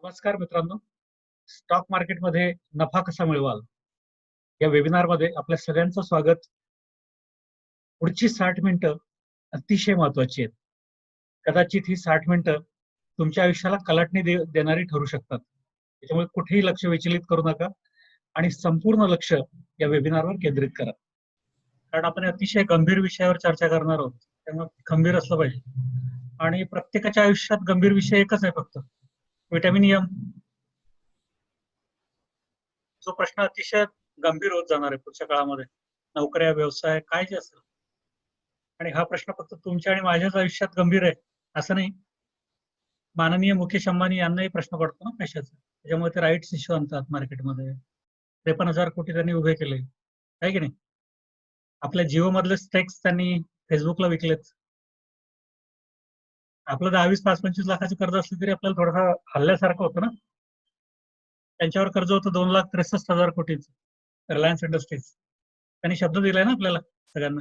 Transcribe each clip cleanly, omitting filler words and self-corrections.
नमस्कार मित्रांनो. स्टॉक मार्केटमध्ये नफा कसा मिळवाल या वेबिनारमध्ये आपल्या सगळ्यांचं स्वागत. पुढची 60 मिनिटं अतिशय महत्वाची आहेत. कदाचित ही 60 मिनिटं तुमच्या आयुष्याला कलाटणी देणारी ठरू शकतात. त्याच्यामुळे कुठेही लक्ष विचलित करू नका आणि संपूर्ण लक्ष या वेबिनारवर केंद्रित करा, कारण आपण अतिशय गंभीर विषयावर चर्चा करणार आहोत. त्यामुळे खंबीर असलं पाहिजे. आणि प्रत्येकाच्या आयुष्यात गंभीर विषय एकच आहे, फक्त व्हिटॅमिन एम. जो प्रश्न अतिशय गंभीर होत जाणार आहे पुढच्या काळामध्ये, नोकऱ्या, व्यवसाय, काय जे असेल. आणि हा प्रश्न फक्त तुमच्या आणि माझ्याच आयुष्यात गंभीर आहे असं नाही. माननीय मुकेश अंबानी यांनाही प्रश्न पडतो ना पैशाचा. त्याच्यामुळे ते राईट्स इश्यू आणतात मार्केटमध्ये. 53,000 कोटी त्यांनी उभे केले, आहे की नाही. आपल्या जिओ मधले स्टेक्स त्यांनी फेसबुकला विकलेत. आपलं 10-20-25 लाखाचं कर्ज असलं तरी आपल्याला थोडंसं हल्ल्यासारखं होतं ना. त्यांच्यावर कर्ज होतं 2,63,000 कोटीचं, रिलायन्स इंडस्ट्रीज. त्यांनी शब्द दिलाय ना आपल्याला सगळ्यांना,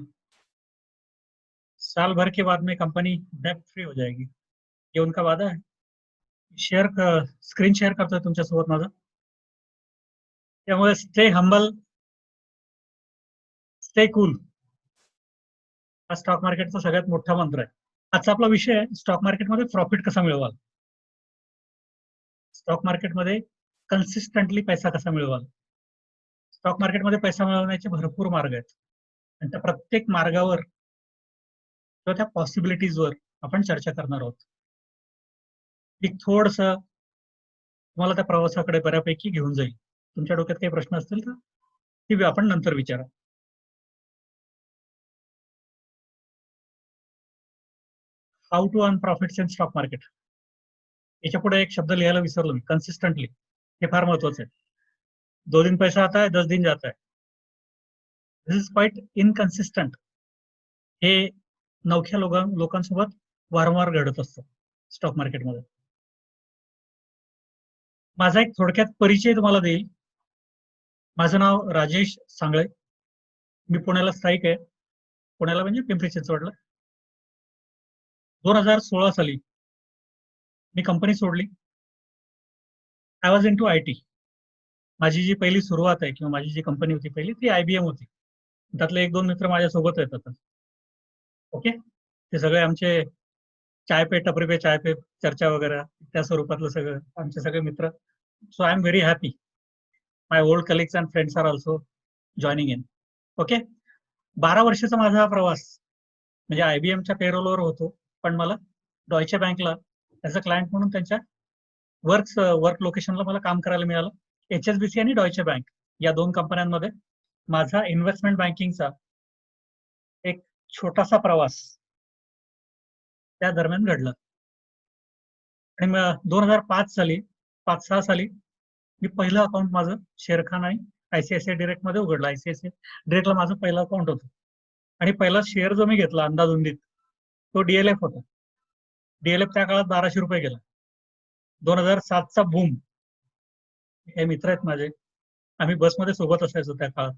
साल भर के बाद में कंपनी डेट फ्री हो जाएगी, ये उनका वादा है. स्क्रीन शेअर करतोय तुमच्यासोबत माझं. त्यामुळे स्टे हंबल, स्टे कूल हा स्टॉक मार्केटचा सगळ्यात मोठा मंत्र आहे. आजचा आपला विषय आहे स्टॉक मार्केटमध्ये प्रॉफिट कसा मिळवाल. स्टॉक मार्केटमध्ये कन्सिस्टंटली पैसा कसा मिळवाल. स्टॉक मार्केटमध्ये पैसा मिळवण्याचे भरपूर मार्ग आहेत आणि त्या प्रत्येक मार्गावर किंवा त्या पॉसिबिलिटीजवर आपण चर्चा करणार आहोत. एक थोडस तुम्हाला त्या प्रवासाकडे बऱ्यापैकी घेऊन जाईल. तुमच्या डोक्यात काही प्रश्न असतील तर ते आपण नंतर विचारा. How to earn profits in stock market. याच्या पुढे एक शब्द लिहायला विसरलो मी, कन्सिस्टंटली. हे फार महत्वाचं आहे. 2 दिन पैसा आता है, 10 दिन जाता है. दिस इज क्वाइट इनकन्सिस्टंट. हे नवख्या लोकांसोबत वारंवार घडत असतं स्टॉक मार्केटमध्ये. माझा एक थोडक्यात परिचय तुम्हाला देईल. माझं नाव राजेश सांगळे. मी पुण्याला स्थायिक आहे. पुण्याला म्हणजे पिंपरी चिंचवडला. 2016 साली मी कंपनी सोडली. I was into IT. माझी जी पहिली सुरुवात आहे किंवा माझी जी कंपनी होती पहिली ती IBM होती. त्यातले 1-2 मित्र माझ्यासोबत आहेत आता. ओके. ते सगळे आमचे चाय पे टपरी पे चाय पे चर्चा वगैरे त्या स्वरूपातलं सगळं आमचे सगळे मित्र. So I am very happy. My old colleagues and friends are also joining in. Okay. 12 वर्षाचा माझा हा प्रवास म्हणजे IBMच्या पेरोलवर होतो, पण मला डॉयचे बँकला ऍज अ क्लायंट म्हणून त्यांच्या वर्क लोकेशनला मला काम करायला मिळालं. HSBC आणि डॉयचे बँक या 2 कंपन्यांमध्ये माझा इन्व्हेस्टमेंट बँकिंगचा एक छोटासा प्रवास त्या दरम्यान घडला. आणि 2005 साली 5-6 साली मी पहिलं अकाउंट माझं शेरखान आणि ICICI डायरेक्ट मध्ये उघडलं. ICICI डायरेक्टला माझं पहिलं अकाउंट होतं आणि पहिला शेअर जो मी घेतला अंदाजोंदीत तो DLF होता. DLF त्या काळात 1200 रुपये गेला. 2007चा बूम. हे मित्र आहेत माझे, आम्ही बसमध्ये सोबत असायचो त्या काळात.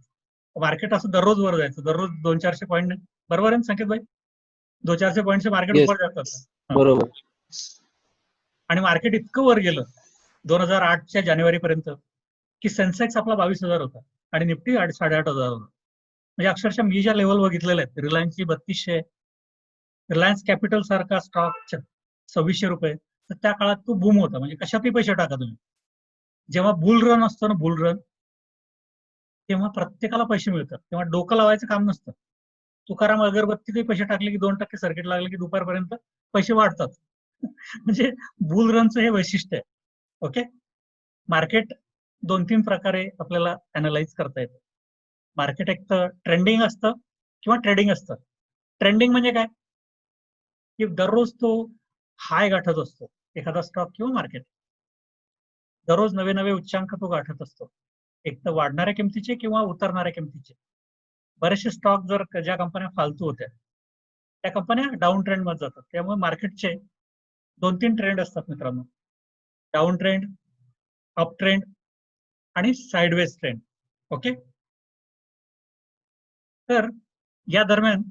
मार्केट असं दररोज वर जायचं, दररोज 200-400 पॉईंट. बरोबर आहे संकेत भाई? 200-400 पॉईंटचे मार्केट वर जातात. बरोबर. आणि मार्केट इतकं वर गेलं 2008च्या जानेवारीपर्यंत की सेन्सेक्स आपला 22,000 होता आणि निफ्टी 8,500 होता. म्हणजे अक्षरशः मी ज्या लेवल बघितलेल्या आहेत, रिलायन्सची 3200, रिलायन्स कॅपिटल सारखा स्टॉक 2600 रुपये, तर त्या काळात तो बूम होता. म्हणजे कशातही पैसे टाका तुम्ही. जेव्हा बुल रन असतो ना, बुल रन, तेव्हा प्रत्येकाला पैसे मिळतात. तेव्हा डोकं लावायचं काम नसतं. तुकाराम अगरबत्ती पैसे टाकले की 2% सर्किट लागले की दुपारपर्यंत पैसे वाढतात. म्हणजे बुल रनचं हे वैशिष्ट्य आहे. ओके. मार्केट 2-3 प्रकारे आपल्याला अनालाइज करता येतं. मार्केट एक तर ट्रेंडिंग असतं किंवा ट्रेडिंग असतं. ट्रेंडिंग म्हणजे काय की दररोज तो हाय गाठत असतो एखादा स्टॉक किंवा मार्केट. दररोज नवे नवे उच्चांक तो गाठत असतो, एक तर वाढणाऱ्या किमतीचे किंवा उतरणाऱ्या किमतीचे. बरेचसे स्टॉक जर ज्या कंपन्या फालतू होत्या त्या कंपन्या डाऊन ट्रेंड मध्ये जातात. त्यामुळे मार्केटचे 2-3 ट्रेंड असतात मित्रांनो. डाऊन ट्रेंड, अप ट्रेंड आणि साइडवेज ट्रेंड. ओके. तर या दरम्यान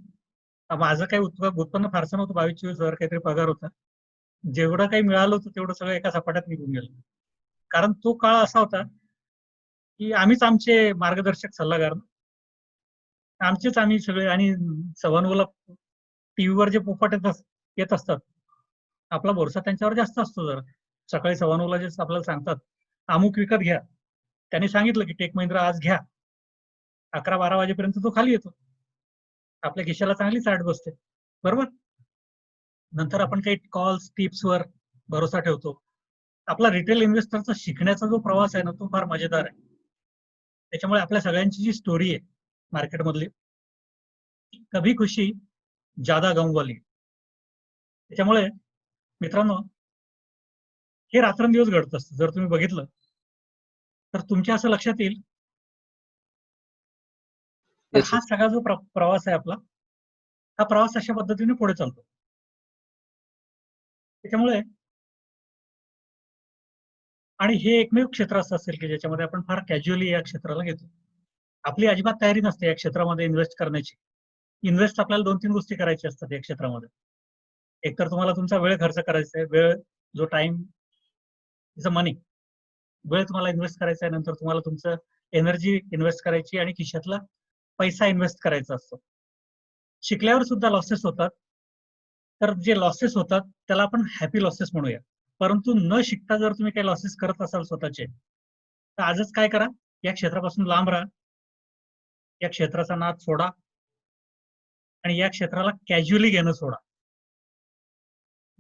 माझं काही उत्पन्न फारसं नव्हतं. 22-24 हजार काहीतरी पगार होता. जेवढं काही मिळालं होतं तेवढं सगळं एका सपाट्यात निघून गेलं. कारण तो काळ असा होता की आम्हीच आमचे मार्गदर्शक सल्लागार, आमचेच आम्ही सगळे. आणि सभानूला टीव्हीवर जे पोपट येत असतात, आपला भरोसा त्यांच्यावर जास्त असतो. जरा सकाळी 9:15 जे आपल्याला सांगतात अमुक विकत घ्या, त्यांनी सांगितलं की टेक महिंद्रा आज घ्या, 11-12 वाजेपर्यंत तो खाली येतो, आपल्या खिशाला चांगली चाट बसते, बरोबर. नंतर आपण काही कॉल्स टिप्सवर भरोसा ठेवतो. आपला रिटेल इन्व्हेस्टरचा शिकण्याचा जो प्रवास आहे ना, तो फार मजेदार आहे. त्याच्यामुळे आपल्या सगळ्यांची जी स्टोरी आहे मार्केटमधली, कभी खुशी ज्यादा गमवाली. त्याच्यामुळे मित्रांनो, हे रात्रंदिवस घडत असतं. जर तुम्ही बघितलं तर तुमच्या असं लक्षात येईल, तर येस हा सगळा जो प्रवास आहे आपला, हा प्रवास अशा पद्धतीने पुढे चालतो. त्याच्यामुळे आणि हे एकमेव क्षेत्र असं असेल की ज्याच्यामध्ये आपण फार कॅज्युअली या क्षेत्राला घेतो. आपली अजिबात तयारी नसते या क्षेत्रामध्ये इन्व्हेस्ट करण्याची. इन्व्हेस्ट आपल्याला 2-3 गोष्टी करायच्या असतात या क्षेत्रामध्ये. एकतर तुम्हाला तुमचा वेळ खर्च करायचा आहे. वेळ, जो टाइम इज अ मनी. वेळ तुम्हाला इन्व्हेस्ट करायचा आहे. नंतर तुम्हाला तुमचं एनर्जी इन्व्हेस्ट करायची आणि खिशातला पैसा इन्व्हेस्ट करायचा असतो. शिकल्यावर सुद्धा लॉसेस होतात. तर जे लॉसेस होतात त्याला आपण हॅपी लॉसेस म्हणूया. परंतु न शिकता जर तुम्ही काही लॉसेस करत असाल स्वतःचे, तर आजच काय करा, या क्षेत्रापासून लांब राहा. या क्षेत्राचा नाद सोडा आणि या क्षेत्राला कॅज्युअली घेणं सोडा.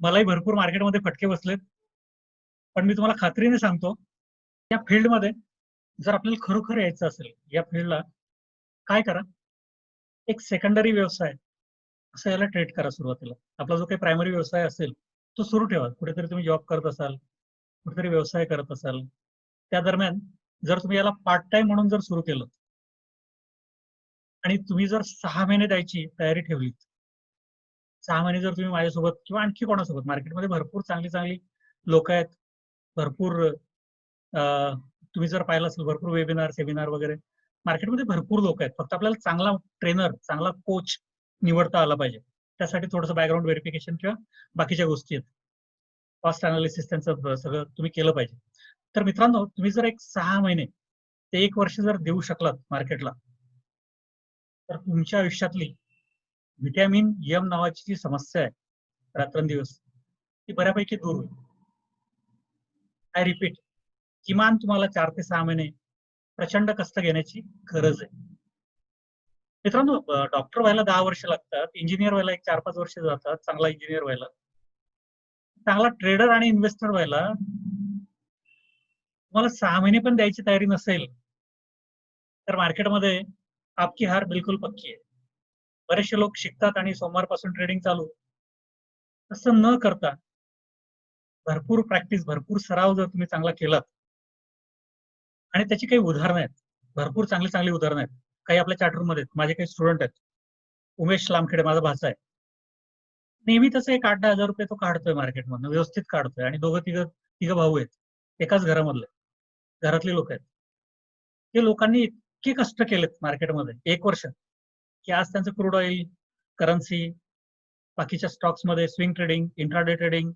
मलाही भरपूर मार्केटमध्ये फटके बसलेत, पण मी तुम्हाला खात्रीने सांगतो, या फील्डमध्ये जर आपल्याला खरोखर यायचं असेल, या फील्डला काय करा, एक सेकंडरी व्यवसाय असं याला ट्रीट करा सुरुवातीला. आपला जो काही प्रायमरी व्यवसाय असेल तो सुरू ठेवा. कुठेतरी तुम्ही जॉब करत असाल, कुठेतरी व्यवसाय करत असाल, त्या दरम्यान जर तुम्ही याला पार्ट टाइम म्हणून जर सुरू केलं आणि तुम्ही जर 6 महिने द्यायची तयारी ठेवली, 6 महिने जर तुम्ही माझ्यासोबत किंवा आणखी कोणासोबत, मार्केटमध्ये भरपूर चांगली चांगली लोक आहेत, भरपूर तुम्ही जर पाहिलं असेल भरपूर वेबिनार सेमिनार वगैरे मार्केटमध्ये भरपूर लोक आहेत. फक्त आपल्याला चांगला ट्रेनर, चांगला कोच निवडता आला पाहिजे. त्यासाठी थोडंसं बॅकग्राऊंड व्हेरिफिकेशन किंवा बाकीच्या गोष्टी आहेत, कॉस्ट अनालिसिस त्यांचं सगळं तुम्ही केलं पाहिजे. तर मित्रांनो, तुम्ही जर एक 6 महिने ते 1 वर्ष जर देऊ शकलात मार्केटला, तर तुमच्या आयुष्यातली व्हिटॅमिन एम नावाची जी समस्या आहे रात्रंदिवस, ती बऱ्यापैकी दूर होईल. आय रिपीट, किमान तुम्हाला 4 ते 6 महिने प्रचंड कष्ट घेण्याची गरज आहे. मित्रांनो, डॉक्टर व्हायला 10 वर्ष लागतात, इंजिनियर व्हायला एक 4-5 वर्ष जातात, चांगला इंजिनियर व्हायला. चांगला ट्रेडर आणि इन्व्हेस्टर व्हायला तुम्हाला 6 महिने पण द्यायची तयारी नसेल, तर मार्केटमध्ये आपकी हार बिलकुल पक्की आहे. बरेचसे लोक शिकतात आणि सोमवारपासून ट्रेडिंग चालू. तसं न करता भरपूर प्रॅक्टिस, भरपूर सराव जर तुम्ही चांगला केलात, आणि त्याची काही उदाहरणं आहेत, भरपूर चांगली चांगली उदाहरणं आहेत. काही आपल्या चॅटरूम मध्ये माझे काही स्टुडंट आहेत. उमेश लामखेडे माझा भाचा आहे. नेहमी तसं एक 8-10 हजार रुपये तो काढतोय मार्केटमधनं, व्यवस्थित काढतोय. आणि दोघं तिघं भाऊ आहेत, एकाच घरामधले, घरातली लोक आहेत. ते लोकांनी इतके कष्ट केलेत मार्केटमध्ये 1 वर्ष, की आज त्यांचं क्रूड ऑइल, करन्सी, बाकीच्या स्टॉक्स मध्ये स्विंग ट्रेडिंग, इंट्राडे ट्रेडिंग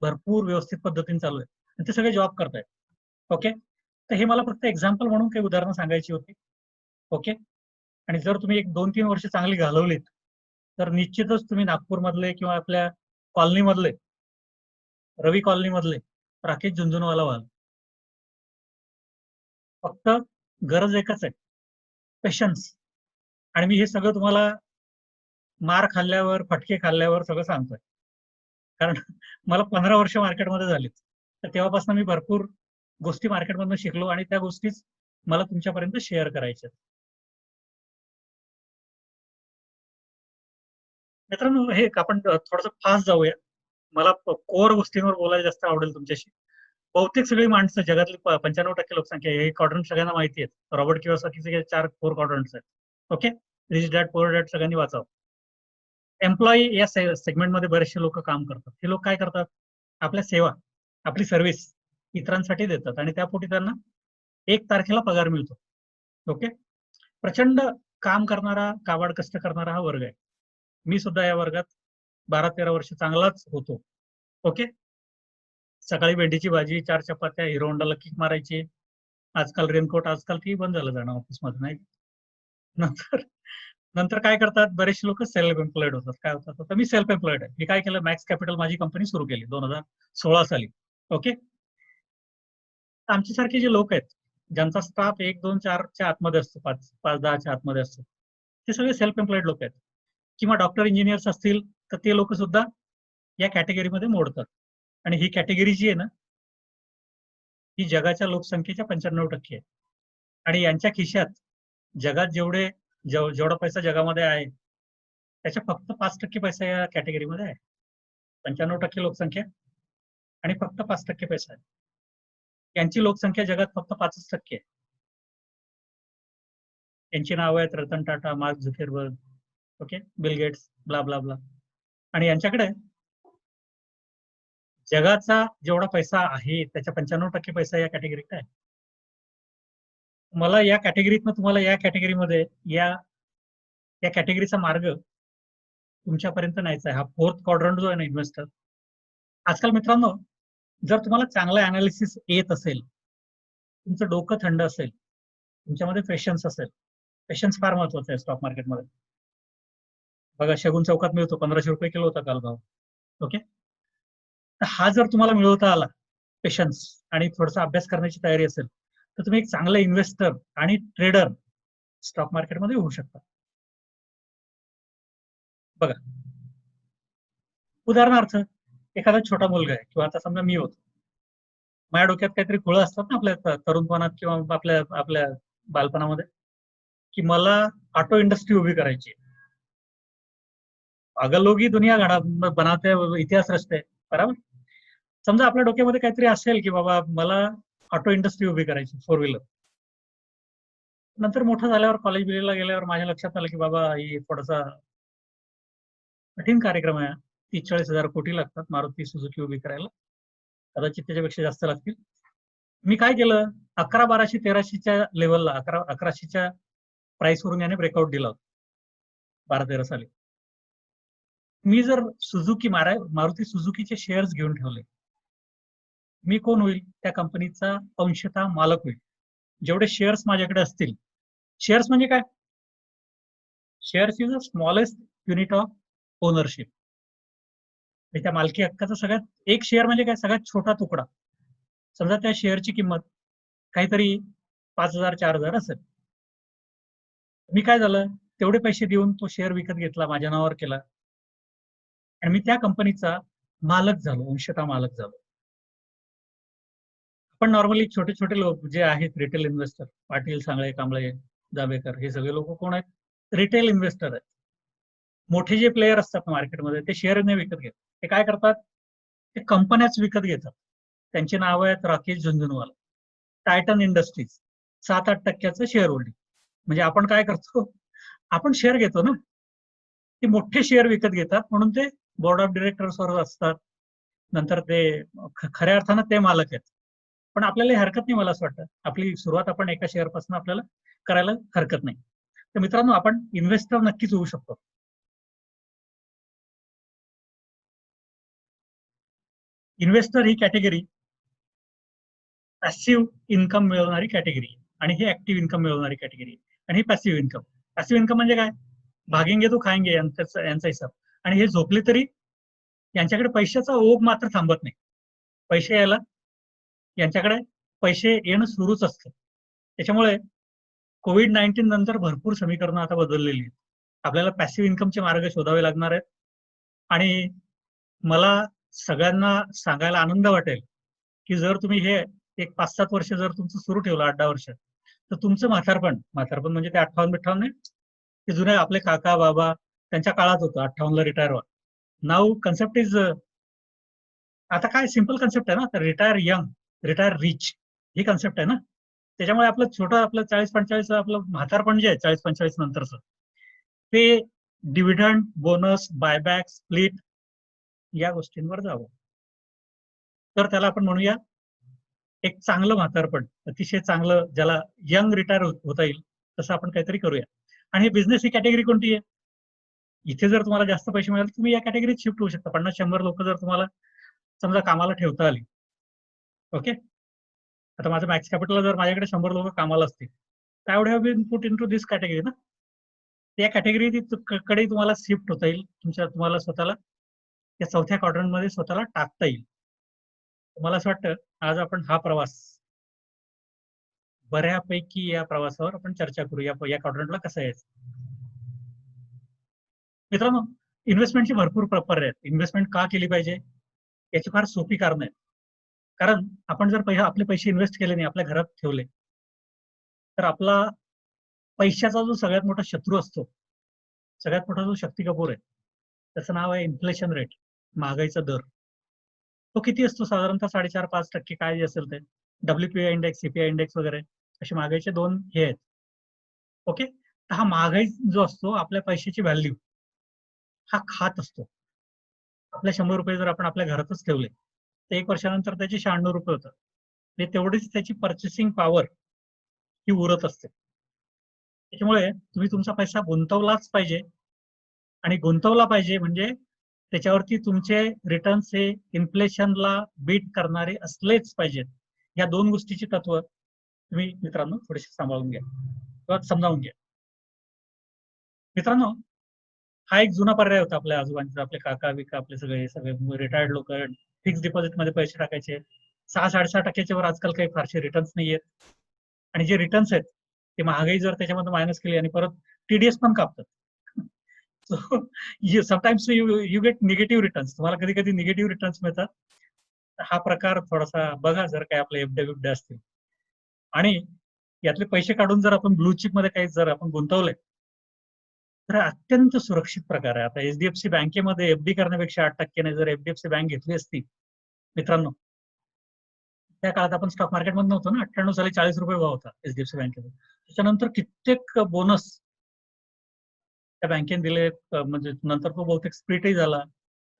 भरपूर व्यवस्थित पद्धतीने चालू आहे. आणि ते सगळे जॉब करतायत. ओके, तर हे मला फक्त एक्झाम्पल म्हणून काही उदाहरणं सांगायची होती. ओके, आणि जर तुम्ही एक 2-3 वर्ष चांगली घालवलीत, तर निश्चितच तुम्ही नागपूरमधले किंवा आपल्या कॉलनीमधले, रवी कॉलनीमधले राकेश झुंझुनवाला व्हाल. फक्त गरज एकच आहे, पेशन्स. आणि मी हे सगळं तुम्हाला मार खाल्ल्यावर, फटके खाल्ल्यावर सगळं सांगतोय. कारण मला 15 वर्ष मार्केटमध्ये झालीत. तर तेव्हापासून मी भरपूर गोष्टी मार्केटमधून शिकलो आणि त्या गोष्टीच मला तुमच्यापर्यंत शेअर करायच्या. मित्रांनो, हे आपण थोडंसं फास्ट जाऊया. मला कोर गोष्टींवर बोलायला जास्त आवडेल तुमच्याशी. बहुतेक सगळी माणसं जगातली 95% लोकसंख्या, हे क्वाड्रंट सगळ्यांना माहिती आहेत. रॉबर्ट कियोसाकीचे 4 कोर क्वाड्रंट्स आहेत. Okay, rich dad poor dad सगळ्यांनी वाचावं. एम्प्लॉई या सेगमेंटमध्ये बरेचसे लोक काम करतात. हे लोक काय करतात, आपल्या सेवा, आपली सर्व्हिस इतरांसाठी देतात आणि त्यापोटी त्यांना 1 तारखेला पगार मिळतो. ओके, प्रचंड काम करणारा, काबाड कष्ट करणारा हा वर्ग आहे. मी सुद्धा या वर्गात 12-13 वर्ष चांगलाच होतो. ओके, सकाळी भेंडीची भाजी, 4 चपात्या, हिरो होंडाला किक मारायची. आजकाल रेनकोट, आजकाल ती बंद झालं जाणं ऑफिसमध्ये, नाही. नंतर नंतर काय करतात बरेचसे लोक सेल्फ एम्प्लॉईड होतात. काय होतात, आता मी सेल्फ एम्प्लॉईड आहे. मी काय केलं, मॅक्स कॅपिटल माझी कंपनी सुरू केली 2016 साली. ओके. आमच्यासारखे जे लोक आहेत, ज्यांचा स्टाफ 1, 2, 4च्या आतमध्ये असतो, 5, 10च्या आतमध्ये असतो, ते सगळे सेल्फ एम्प्लॉईड लोक आहेत. किंवा डॉक्टर इंजिनियर्स असतील तर ते लोक सुद्धा या कॅटेगरीमध्ये मोडतात. आणि ही कॅटेगरी जी आहे ना, ही जगाच्या लोकसंख्येच्या 95% आहे. आणि यांच्या खिशात जगात जेवढा पैसा जगामध्ये आहे, त्याच्या फक्त 5% पैसा या कॅटेगरीमध्ये आहे. 95% लोकसंख्या आणि फक्त 5% पैसा आहे. यांची लोकसंख्या जगात फक्त 5% आहे. यांची नावं आहेत Ratan Tata, Mark Zuckerberg, okay, Bill Gates, blah blah blah. आणि यांच्याकडे जगाचा जेवढा पैसा आहे त्याच्या 95% पैसा या कॅटेगरीत आहे. मला या कॅटेगरीतनं तुम्हाला या कॅटेगरीमध्ये या कॅटेगरीचा मार्ग तुमच्यापर्यंत न्यायचा आहे. हा 4th क्वाड्रंट जो आहे ना इन्व्हेस्टर. आजकाल मित्रांनो, जर तुम्हाला चांगलं अनालिसिस येत असेल, तुमचं डोकं थंड असेल, तुमच्यामध्ये पेशन्स असेल, पेशन्स फार महत्वाचं आहे स्टॉक मार्केटमध्ये. बघा, शगुन चौकात मिळतो, 1500 रुपये किलो होता काल भाव. ओके. तर हा जर तुम्हाला मिळवता आला, पेशन्स आणि थोडासा अभ्यास करण्याची तयारी असेल, तर तुम्ही एक चांगला इन्व्हेस्टर आणि ट्रेडर स्टॉक मार्केटमध्ये होऊ शकता. बघा, उदाहरणार्थ एखादा छोटा मुलगा आहे, किंवा आता समजा मी होतो, माझ्या डोक्यात काहीतरी खुळं असतात ना आपल्या तरुणपणात किंवा आपल्या आपल्या बालपणामध्ये, की मला ऑटो इंडस्ट्री उभी करायची. अगर लोग ही दुनिया बनाते हैं, इतिहास रचते हैं, बरोबर. समजा आपल्या डोक्यामध्ये काहीतरी असेल की बाबा मला ऑटो इंडस्ट्री उभी करायची, 4 व्हीलर. नंतर मोठं झाल्यावर कॉलेज बिलेजला गेल्यावर माझ्या लक्षात आलं की बाबा ही थोडासा कठीण कार्यक्रम आहे. 30-40 हजार कोटी लागतात मारुती सुझुकी उभी करायला, कदाचित त्याच्यापेक्षा जास्त लागतील. मी काय केलं, 1100, 1200, लेवलला 1100च्या प्राइसवरून याने ब्रेकआउट दिला होता 12-13 साली. मी जर मारुती सुझुकीचे शेअर्स घेऊन ठेवले, मी कोण होईल, त्या कंपनीचा अंशतः मालक होईल. जेवढे शेअर्स माझ्याकडे असतील, शेअर्स म्हणजे काय, shares is a smallest unit of ownership. त्या मालकी हक्काचा सगळ्यात एक शेअर म्हणजे काय, सगळ्यात छोटा तुकडा. समजा त्या शेअरची किंमत काहीतरी 5,000, 4,000 असेल. मी काय झालं, तेवढे पैसे देऊन तो शेअर विकत घेतला, माझ्या नावावर केला, आणि मी त्या कंपनीचा मालक झालो, अंशतः मालक झालो. पण नॉर्मली छोटे छोटे लोक जे आहेत रिटेल इन्व्हेस्टर, पाटील, सांगळे, कांबळे, जांभेकर, हे सगळे लोक कोण आहेत, रिटेल इन्व्हेस्टर आहेत. मोठे जे प्लेयर असतात मार्केटमध्ये ते शेअर नाही विकत घेत. ते काय करतात, ते कंपन्याच विकत घेतात. त्यांची नावं आहेत Rakesh Jhunjhunwala, Titan industries, 7-8% share holding. म्हणजे आपण काय करतो, आपण शेअर घेतो ना, ते मोठे शेअर विकत घेतात, म्हणून ते बोर्ड ऑफ डिरेक्टर्सवर असतात. नंतर ते खऱ्या अर्थानं ते मालक आहेत. पण आपल्याला हरकत नाही, मला असं वाटतं आपली सुरुवात आपण एका शेअर पासून आपल्याला करायला हरकत नाही. तर मित्रांनो, आपण इन्व्हेस्टर नक्कीच होऊ शकतो. इन्व्हेस्टर ही कॅटेगरी पॅसिव्ह इन्कम मिळवणारी कॅटेगरी, आणि ही ऍक्टिव्ह इन्कम मिळवणारी कॅटेगरी, आणि ही पॅसिव्ह इन्कम. पॅसिव्ह इन्कम म्हणजे काय, भागेंगे तो खाएंगे यांचा हिसाब. आणि हे झोपले तरी यांच्याकडे पैशाचा ओघ मात्र थांबत नाही. पैसे यायला यांच्याकडे पैसे येणं सुरूच असतं. त्याच्यामुळे कोविड-19 नंतर भरपूर समीकरणं आता बदललेली आहेत. आपल्याला पॅसिव्ह इन्कमचे मार्ग शोधावे लागणार आहेत. आणि मला सगळ्यांना सांगायला आनंद वाटेल की जर तुम्ही हे एक 5-7 वर्ष जर तुमचं सुरू ठेवलं, 8-10 वर्ष, तर तुमचं म्हातारपण म्हणजे ते 58-58 नाही, ते जुने आपले काका बाबा त्यांच्या काळात होतं, 58ला रिटायर व्हा. नाऊ कन्सेप्ट इज, आता काय सिंपल कन्सेप्ट आहे ना, तर रिटायर यंग, रिटायर रिच, ही कन्सेप्ट आहे ना. त्याच्यामुळे आपलं 40-45 आपलं म्हातारपण जे आहे 40-45 नंतरचं, ते डिव्हिडंड, बोनस, बायबॅक, स्प्लिट या गोष्टींवर जावं. तर त्याला आपण म्हणूया एक चांगलं म्हातारपण, अतिशय चांगलं, ज्याला यंग रिटायर होता येईल तसं आपण काहीतरी करूया. आणि बिझनेस ही कॅटेगरी कोणती आहे, इथे जर तुम्हाला जास्त पैसे मिळाले तुम्ही या कॅटेगरीत शिफ्ट होऊ शकता. 50-100 लोक जर तुम्हाला समजा कामाला ठेवता आली, ओके. आता माझं मॅक्स कॅपिटल जर माझ्याकडे 100 लोक कामाला असतील, तर I would have been put into this category ना. त्या कॅटेगरी कडे तुम्हाला शिफ्ट होता येईल, तुम्हाला स्वतःला त्या चौथ्या क्वाड्रंटमध्ये स्वतःला टाकता येईल. मला असं वाटतं आज आपण हा प्रवास बऱ्यापैकी या प्रवासावर आपण चर्चा करू, या क्वाड्रंटला कसं यायचं. मित्रांनो, इन्व्हेस्टमेंटची भरपूर पर्याय आहेत. इन्व्हेस्टमेंट का केली पाहिजे याची फार सोपी कारण आहेत. कारण आपण जर आपले पैसे इन्व्हेस्ट केले नाही, आपल्या घरात ठेवले, तर आपला पैशाचा जो सगळ्यात मोठा शत्रू असतो, सगळ्यात मोठा जो शक्ती कपूर आहे, त्याचं नाव आहे इन्फ्लेशन रेट, महागाईचा दर. तो किती असतो साधारणतः 4.5-5% काय असेल ते. WPI इंडेक्स, CPI इंडेक्स वगैरे असे महागाईचे 2 हे आहेत. ओके. तर हा महागाई जो असतो, आपल्या पैशाची व्हॅल्यू हा खात असतो. आपल्या 100 रुपये जर आपण आपल्या घरातच ठेवले, तर 1 वर्षानंतर त्याचे 96 रुपये होतात. म्हणजे तेवढीच त्याची पर्चेसिंग पॉवर ही उरत असते. त्याच्यामुळे तुम्ही तुमचा पैसा गुंतवलाच पाहिजे, आणि गुंतवला पाहिजे म्हणजे त्याच्यावरती तुमचे रिटर्न्स हे इन्फ्लेशनला बीट करणारे असलेच पाहिजेत. या 2 गोष्टीची तत्व तुम्ही मित्रांनो थोडीशी सांभाळून घ्या किंवा समजावून घ्या. मित्रांनो, हा एक जुना पर्याय होता आपल्या आजोबांचा, आपले काका बिका आपले सगळे रिटायर्ड लोक फिक्स डिपॉझिट मध्ये पैसे टाकायचे. 6-6.5% वर आजकाल काही फारसे रिटर्न्स नाही आहेत. आणि जे रिटर्न्स आहेत ते महागाई जर त्याच्यामध्ये मायनस केली आणि परत TDS पण कापतात. Sometimes you get negative returns. तुम्हाला कधी कधी निगेटिव्ह रिटर्न्स मिळतात. हा प्रकार थोडासा बघा जर काय आपले FD असतील, आणि यातले पैसे काढून जर आपण ब्लू चिप मध्ये काही जर आपण गुंतवले, तर अत्यंत सुरक्षित प्रकार आहे. आता HDFC बँकेमध्ये FD करण्यापेक्षा 8% जर HDFC बँक घेतली असती मित्रांनो, त्या काळात आपण स्टॉक मार्केटमध्ये नव्हतो ना, 98 साली 40 रुपये भाव होता HDFC बँकेचा. त्याच्यानंतर कित्येक बोनस त्या बँकेने दिले, म्हणजे नंतर तो बहुतेक स्प्लिटही झाला.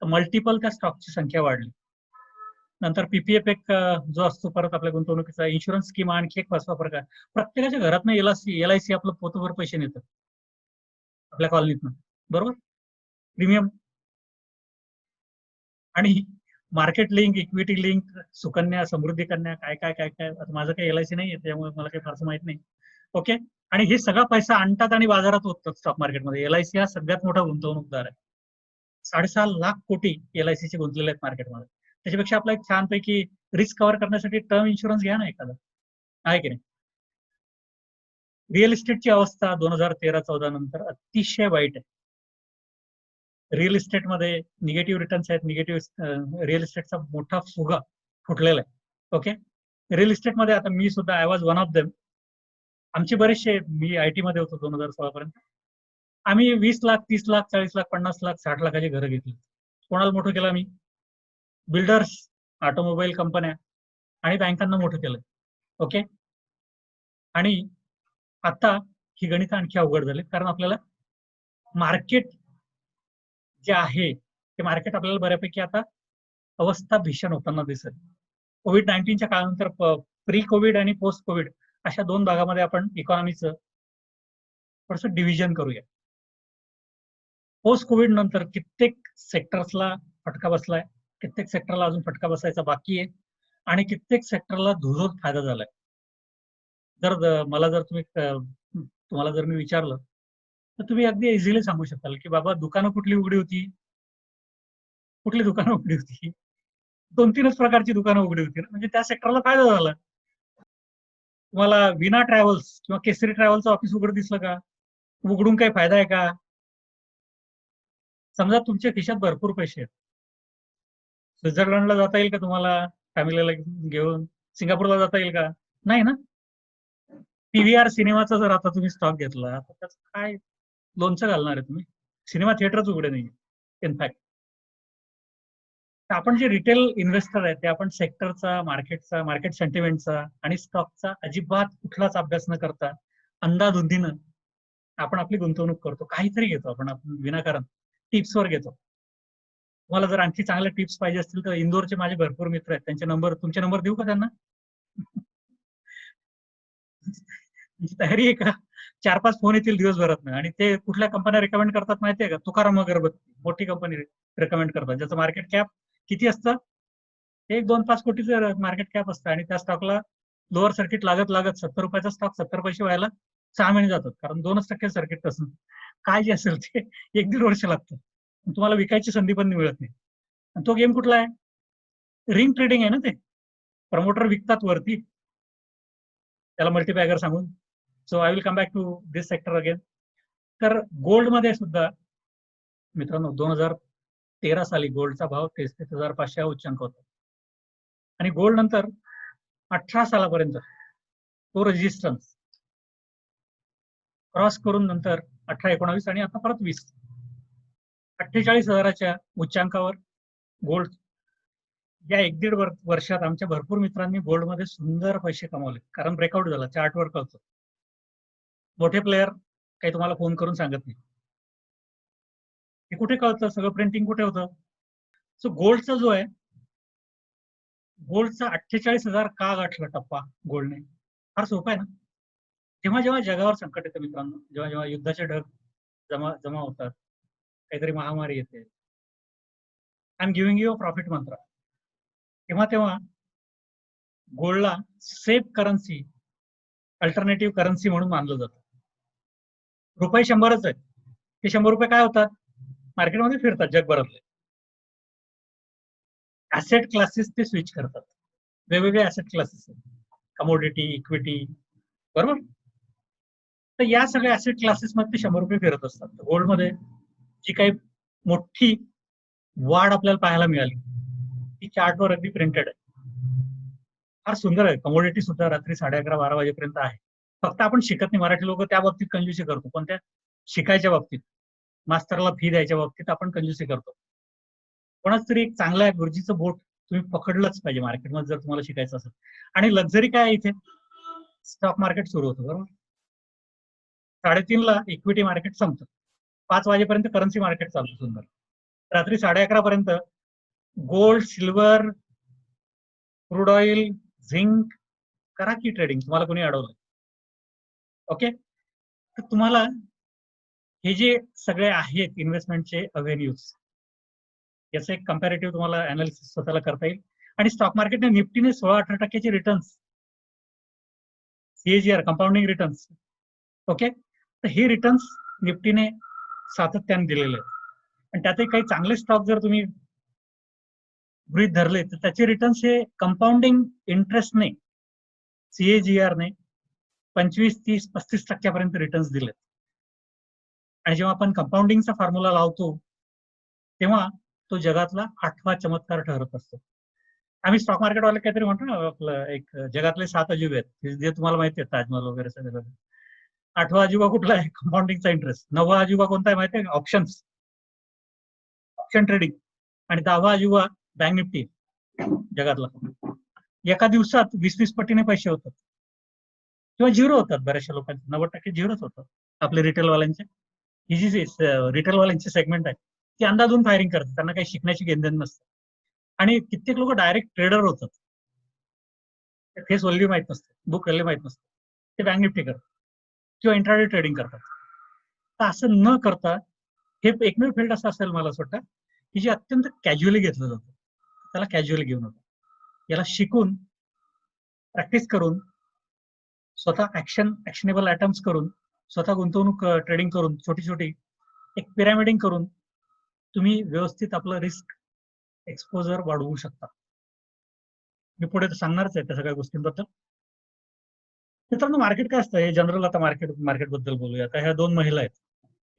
मल्टिपल त्या स्टॉकची संख्या वाढली. नंतर PPF एक जो असतो परत आपल्या गुंतवणुकीचा इन्शुरन्स स्कीम, आणखी एक पाचवा प्रकार. प्रत्येकाच्या घरात LIC आपलं पोतभर पैसे नेतं आपल्या कॉलनीतनं, बरोबर. प्रीमियम आणि market link, equity link, Sukanya, Samriddhi कन्या, काय काय काय काय. आता माझं काही LIC नाही आहे, त्यामुळे मला काही फारसं माहित नाही. ओके. आणि हे सगळा पैसा आणतात आणि बाजारात ओततात स्टॉक मार्केटमध्ये. LIC हा सगळ्यात मोठा गुंतवणूकदार आहे. 6.5 लाख कोटी LICचे गुंतलेले आहेत मार्केटमध्ये. त्याच्यापेक्षा आपला एक छानपैकी रिस्क कव्हर करण्यासाठी टर्म इन्शुरन्स घ्या ना एखादा, आहे की नाही. रिअल इस्टेटची अवस्था 2013-14 नंतर अतिशय वाईट आहे. रिअल इस्टेटमध्ये निगेटिव्ह रिटर्न्स आहेत. रिअल इस्टेटचा मोठा फुगा फुटलेला आहे. ओके. रिअल इस्टेटमध्ये आता मी सुद्धा I was one of them. आमचे बरेचसे, मी IT मध्ये होतो 2016 पर्यंत. आम्ही 20 लाख, 30 लाख, 40 लाख, 50 लाख, 60 लाखाची घरं घेतली. कोणाला मोठं केलं आम्ही? बिल्डर्स, ऑटोमोबाईल कंपन्या आणि बँकांना मोठं केलं. ओके. आणि आता ही गणित आणखी अवघड झाली, कारण आपल्याला मार्केट जे आहे ते मार्केट आपल्याला बऱ्यापैकी आता अवस्था भीषण होताना दिसत. COVID-19च्या काळानंतर प्री कोविड आणि पोस्ट कोविड अशा 2 भागामध्ये आपण इकॉनॉमीचं थोडंसं डिव्हिजन करूया. पोस्ट कोविड नंतर कित्येक सेक्टर्सला फटका बसलाय, कित्येक सेक्टरला अजून फटका बसायचा बाकी आहे, आणि कित्येक सेक्टरला धुळोत फायदा झालाय. तुम्हाला जर मी विचारलं, तर तुम्ही अगदी इझिली सांगू शकाल की बाबा दुकानं कुठली उघडी होती, कुठली दुकानं उघडी होती. 2-3च प्रकारची दुकानं उघडी होती ना, म्हणजे त्या सेक्टरला फायदा झाला. तुम्हाला विना ट्रॅव्हल्स किंवा केसरी ट्रॅव्हलचं ऑफिस उघड दिसलं का? उघडून काही फायदा आहे का? समजा तुमच्या खिशात भरपूर पैसे आहेत, स्वित्झर्लंडला जाता येईल का तुम्हाला फॅमिलीला घेऊन? सिंगापूरला जाता येईल का? नाही ना. PVR सिनेमाचा जर आता तुम्ही स्टॉक घेतला, तर त्याचं काय लोणचं घालणार आहे तुम्ही? सिनेमा थिएटरच उघडे नाही इनफॅक्ट. आपण जे रिटेल इन्व्हेस्टर आहेत, ते आपण सेक्टरचा, मार्केट सेंटिमेंटचा आणि स्टॉकचा अजिबात कुठलाच अभ्यास न करता अंधाधुंदीनं आपण आपली गुंतवणूक करतो. काहीतरी घेतो आपण विनाकारण, टिप्सवर घेतो. तुम्हाला जर आणखी चांगल्या टिप्स पाहिजे असतील तर इंदोरचे माझे भरपूर मित्र आहेत, तुमचे नंबर देऊ का त्यांना? तयारी आहे का? 4-5 फोन येतील दिवसभरात, आणि ते कुठल्या कंपन्या रेकमेंड करतात माहितीये का? तुकाराम अगरबत्ती मोठी कंपनी रेकमेंड करतात, ज्याचं मार्केट कॅप किती असतं? एक 2-5 कोटीचं मार्केट कॅप असतं आणि त्या स्टॉकला लोअर सर्किट लागत लागत 70 रुपयाचा स्टॉक 70 पैसे व्हायला 6 महिने जातात, कारण 2% सर्किट असं काय जे असेल ते 1-1.5 वर्ष लागतं. तुम्हाला विकायची संधी पण मिळत नाही. आणि तो गेम कुठला आहे? रिंग ट्रेडिंग आहे ना ते. प्रमोटर विकतात वरती, त्याला मल्टीबॅगर सांगून. So I will come back to this sector again. तर गोल्डमध्ये सुद्धा मित्रांनो 2013 साली गोल्डचा भाव 33,500 उच्चांक होता आणि गोल्ड नंतर 18 सालापर्यंत तो रेजिस्टन्स क्रॉस करून नंतर 18-19 आणि आता परत 20 48,000च्या उच्चांकावर गोल्ड. या 1-1.5 वर्षात आमच्या भरपूर मित्रांनी गोल्डमध्ये सुंदर पैसे कमावले, कारण ब्रेकआउट झाला, चार्टवर कळतो. मोठे प्लेयर काही तुम्हाला फोन करून सांगत नाही. हे कुठे कळतं? सगळं प्रिंटिंग कुठे होतं? सो गोल्डचा जो आहे, गोल्डचा 48,000 का गाठला टप्पा गोल्डने? फार सोपं आहे ना. जेव्हा जेव्हा जगावर संकट येतं मित्रांनो, जेव्हा जेव्हा युद्धाचे ढग जमा जमा होतात, काहीतरी महामारी येते, I am giving you a profit मंत्र, तेव्हा तेव्हा गोल्डला सेफ करन्सी, अल्टरनेटिव्ह करन्सी म्हणून मानलं जातं. रुपये 100च आहेत, ते 100 रुपये काय होतात? मार्केटमध्ये फिरतात जगभरातले. ऍसेट क्लासेस ते स्विच करतात, वेगवेगळे ऍसेट क्लासेस, कमोडिटी, इक्विटी, बरोबर. तर या सगळ्या ऍसेट क्लासेस मध्ये ते 100 रुपये फिरत असतात. गोल्डमध्ये जी काही मोठी वाढ आपल्याला पाहायला मिळाली ती चार्टवर अगदी प्रिंटेड आहे. फार सुंदर आहे. कमोडिटी सुद्धा रात्री 11:30-12 वाजेपर्यंत आहे. फक्त आपण शिकत नाही. मराठी लोक त्या बाबतीत कंजूसी करतो, पण त्या शिकायच्या बाबतीत, मास्तरला फी द्यायच्या बाबतीत आपण कंजूसी करतो. कोणाच तरी एक चांगला गुरुजीचं बोट तुम्ही पकडलंच पाहिजे मार्केटमध्ये, जर तुम्हाला शिकायचं असेल. आणि लक्झरी काय आहे इथे? स्टॉक मार्केट सुरू होतं, बरोबर. 3:30ला इक्विटी मार्केट संपतं. 5 वाजेपर्यंत करन्सी मार्केट चालतं सुंदर. रात्री 11:30 पर्यंत gold, silver, crude oil, zinc करा की ट्रेडिंग, तुम्हाला कोणी अडवलं? ओके. तर तुम्हाला हे जे सगळे आहेत इन्व्हेस्टमेंटचे अव्हेन्यूज, याचं एक कम्पॅरेटिव्ह तुम्हाला अनालिसिस स्वतःला करता येईल. आणि स्टॉक मार्केटने निफ्टीने 16-18% returns, CAGR compounding returns, okay. तर हे रिटर्न्स निफ्टीने सातत्याने दिलेले आहेत. आणि त्यातही काही चांगले स्टॉक जर तुम्ही गृहीत धरले तर त्याचे रिटर्न्स हे कंपाऊंडिंग इंटरेस्टने, सीएजीआरने 25, 30, 35% रिटर्न्स दिलेत. आणि जेव्हा आपण कंपाऊंडिंगचा फॉर्म्युला लावतो तेव्हा तो जगातला 8वा चमत्कार ठरत असतो. आम्ही स्टॉक मार्केटवाले काहीतरी म्हणतो ना, आपलं एक जगातले 7 अजिबे आहेत, जे तुम्हाला माहिती आहे, ताजमहल वगैरे सगळं. 8वा अजिबा कुठला आहे? कंपाऊंडिंगचा इंटरेस्ट. 9वा अजिबा कोणता आहे माहिती आहे? Options, option trading. आणि 10वा अजिबा बँक निफ्टी जगातला. एका दिवसात 20-20 पटीने पैसे होतात किंवा झिरो होतात. बऱ्याचशा लोकांचे 90% झिरोच होतात. आपले रिटेलवाल्यांचे, ही जी रिटेलवाल्यांची सेगमेंट आहे ती अंदाजून फायरिंग करतात, त्यांना काही शिकण्याची घेणदेण नसते. आणि कित्येक लोक डायरेक्ट ट्रेडर होतात, फेस व्हॅल्यू माहित नसते, बुक व्हॅल्यू माहित नसते, ते बँक निफ्टी करतात किंवा इंट्राडे ट्रेडिंग करतात. तर असं न करता हे एकमेव फील्ड असं असेल मला असं वाटतं की जे अत्यंत कॅज्युअली घेतलं जातं. त्याला कॅज्युअली घेऊ नका. याला शिकून, प्रॅक्टिस करून, स्वतः ऍक्शनेबल आयटम्स करून, स्वतः गुंतवणूक ट्रेडिंग करून, छोटी छोटी एक पिरामिडिंग करून तुम्ही व्यवस्थित आपलं रिस्क एक्सपोजर वाढवू शकता. मी पुढे सांगणारच आहे त्या सगळ्या गोष्टींबद्दल. मित्रांनो, मार्केट काय असतं हे जनरल, आता मार्केट बद्दल बोलूया. आता ह्या 2 महिला आहेत.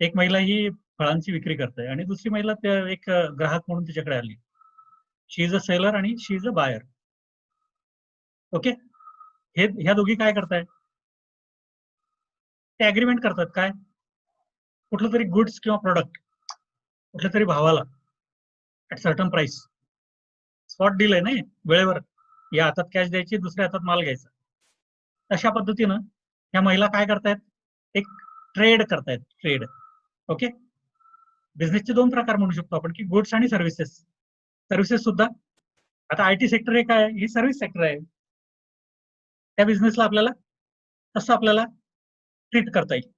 एक महिला ही फळांची विक्री करते आणि दुसरी महिला एक ग्राहक म्हणून तिच्याकडे आली. शी इज अ सेलर आणि शी इज अ बायर. ओके. हे ह्या दोघी काय करतायत? ते अग्रीमेंट करतात काय? कुठलं तरी गुड्स किंवा प्रोडक्ट कुठल्या तरी भावाला at certain price, spot deal आहे ना, वेळेवर. या हातात कॅश द्यायची, दुसऱ्या हातात माल घ्यायचा. अशा पद्धतीनं ह्या महिला काय करतायत? एक ट्रेड करतायत, ट्रेड. ओके. बिझनेसचे 2 प्रकार म्हणू शकतो आपण, की गुड्स आणि सर्व्हिसेस. सर्व्हिसेस सुद्धा, आता आयटी सेक्टर हे काय? ही सर्व्हिस सेक्टर आहे. त्या बिझनेसला आपल्याला तसं आपल्याला ट्रीट करता येईल.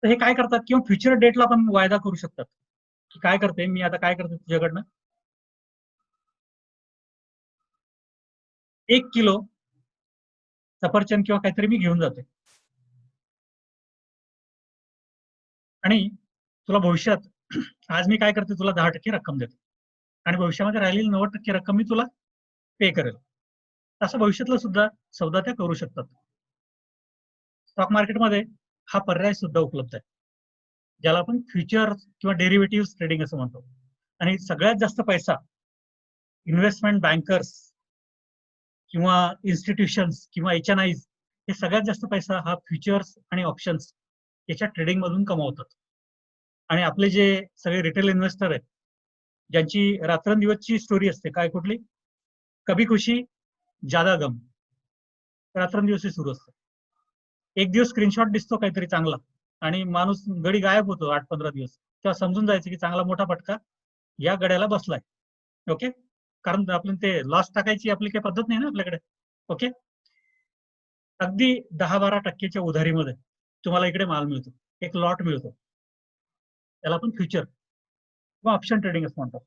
तर हे काय करतात? किंवा फ्युचर डेटला पण वायदा करू शकतात की काय करते मी, आता काय करते तुझ्याकडनं, 1 किलो सफरचंद किंवा काहीतरी मी घेऊन जाते आणि तुला भविष्यात आज मी काय करते, तुला 10% रक्कम देते आणि भविष्यामध्ये राहिलेली 90% रक्कम मी तुला पे करेल. असं भविष्यातलं सुद्धा सौदा त्या करू शकतात. स्टॉक मार्केटमध्ये हा पर्याय सुद्धा उपलब्ध आहे, ज्याला आपण फ्युचर किंवा डेरिव्हेटिव्ह ट्रेडिंग असं म्हणतो. आणि सगळ्यात जास्त पैसा इन्व्हेस्टमेंट बँकर्स किंवा इन्स्टिट्यूशन्स किंवा HNIs हे सगळ्यात जास्त पैसा हा फ्युचर्स आणि ऑप्शन्स याच्या ट्रेडिंग मधून कमावतात. आणि आपले जे सगळे रिटेल इन्व्हेस्टर आहेत, ज्यांची रात्रंदिवसची स्टोरी असते, काय कुठली, कभी खुशी ज्यादा गम, रात्रंदिवस सुरू असतं. एक दिवस स्क्रीनशॉट दिसतो काहीतरी चांगला आणि माणूस गडी गायब होतो 8-15 दिवस, तेव्हा समजून जायचं की चांगला मोठा फटका या गड्याला बसलाय. ओके, कारण आपण ते लॉस टाकायची आपली काही पद्धत नाही ना आपल्याकडे. ओके, अगदी 10-12% उधारीमध्ये तुम्हाला इकडे माल मिळतो, एक लॉट मिळतो, त्याला आपण फ्युचर किंवा ऑप्शन ट्रेडिंग असं म्हणतो.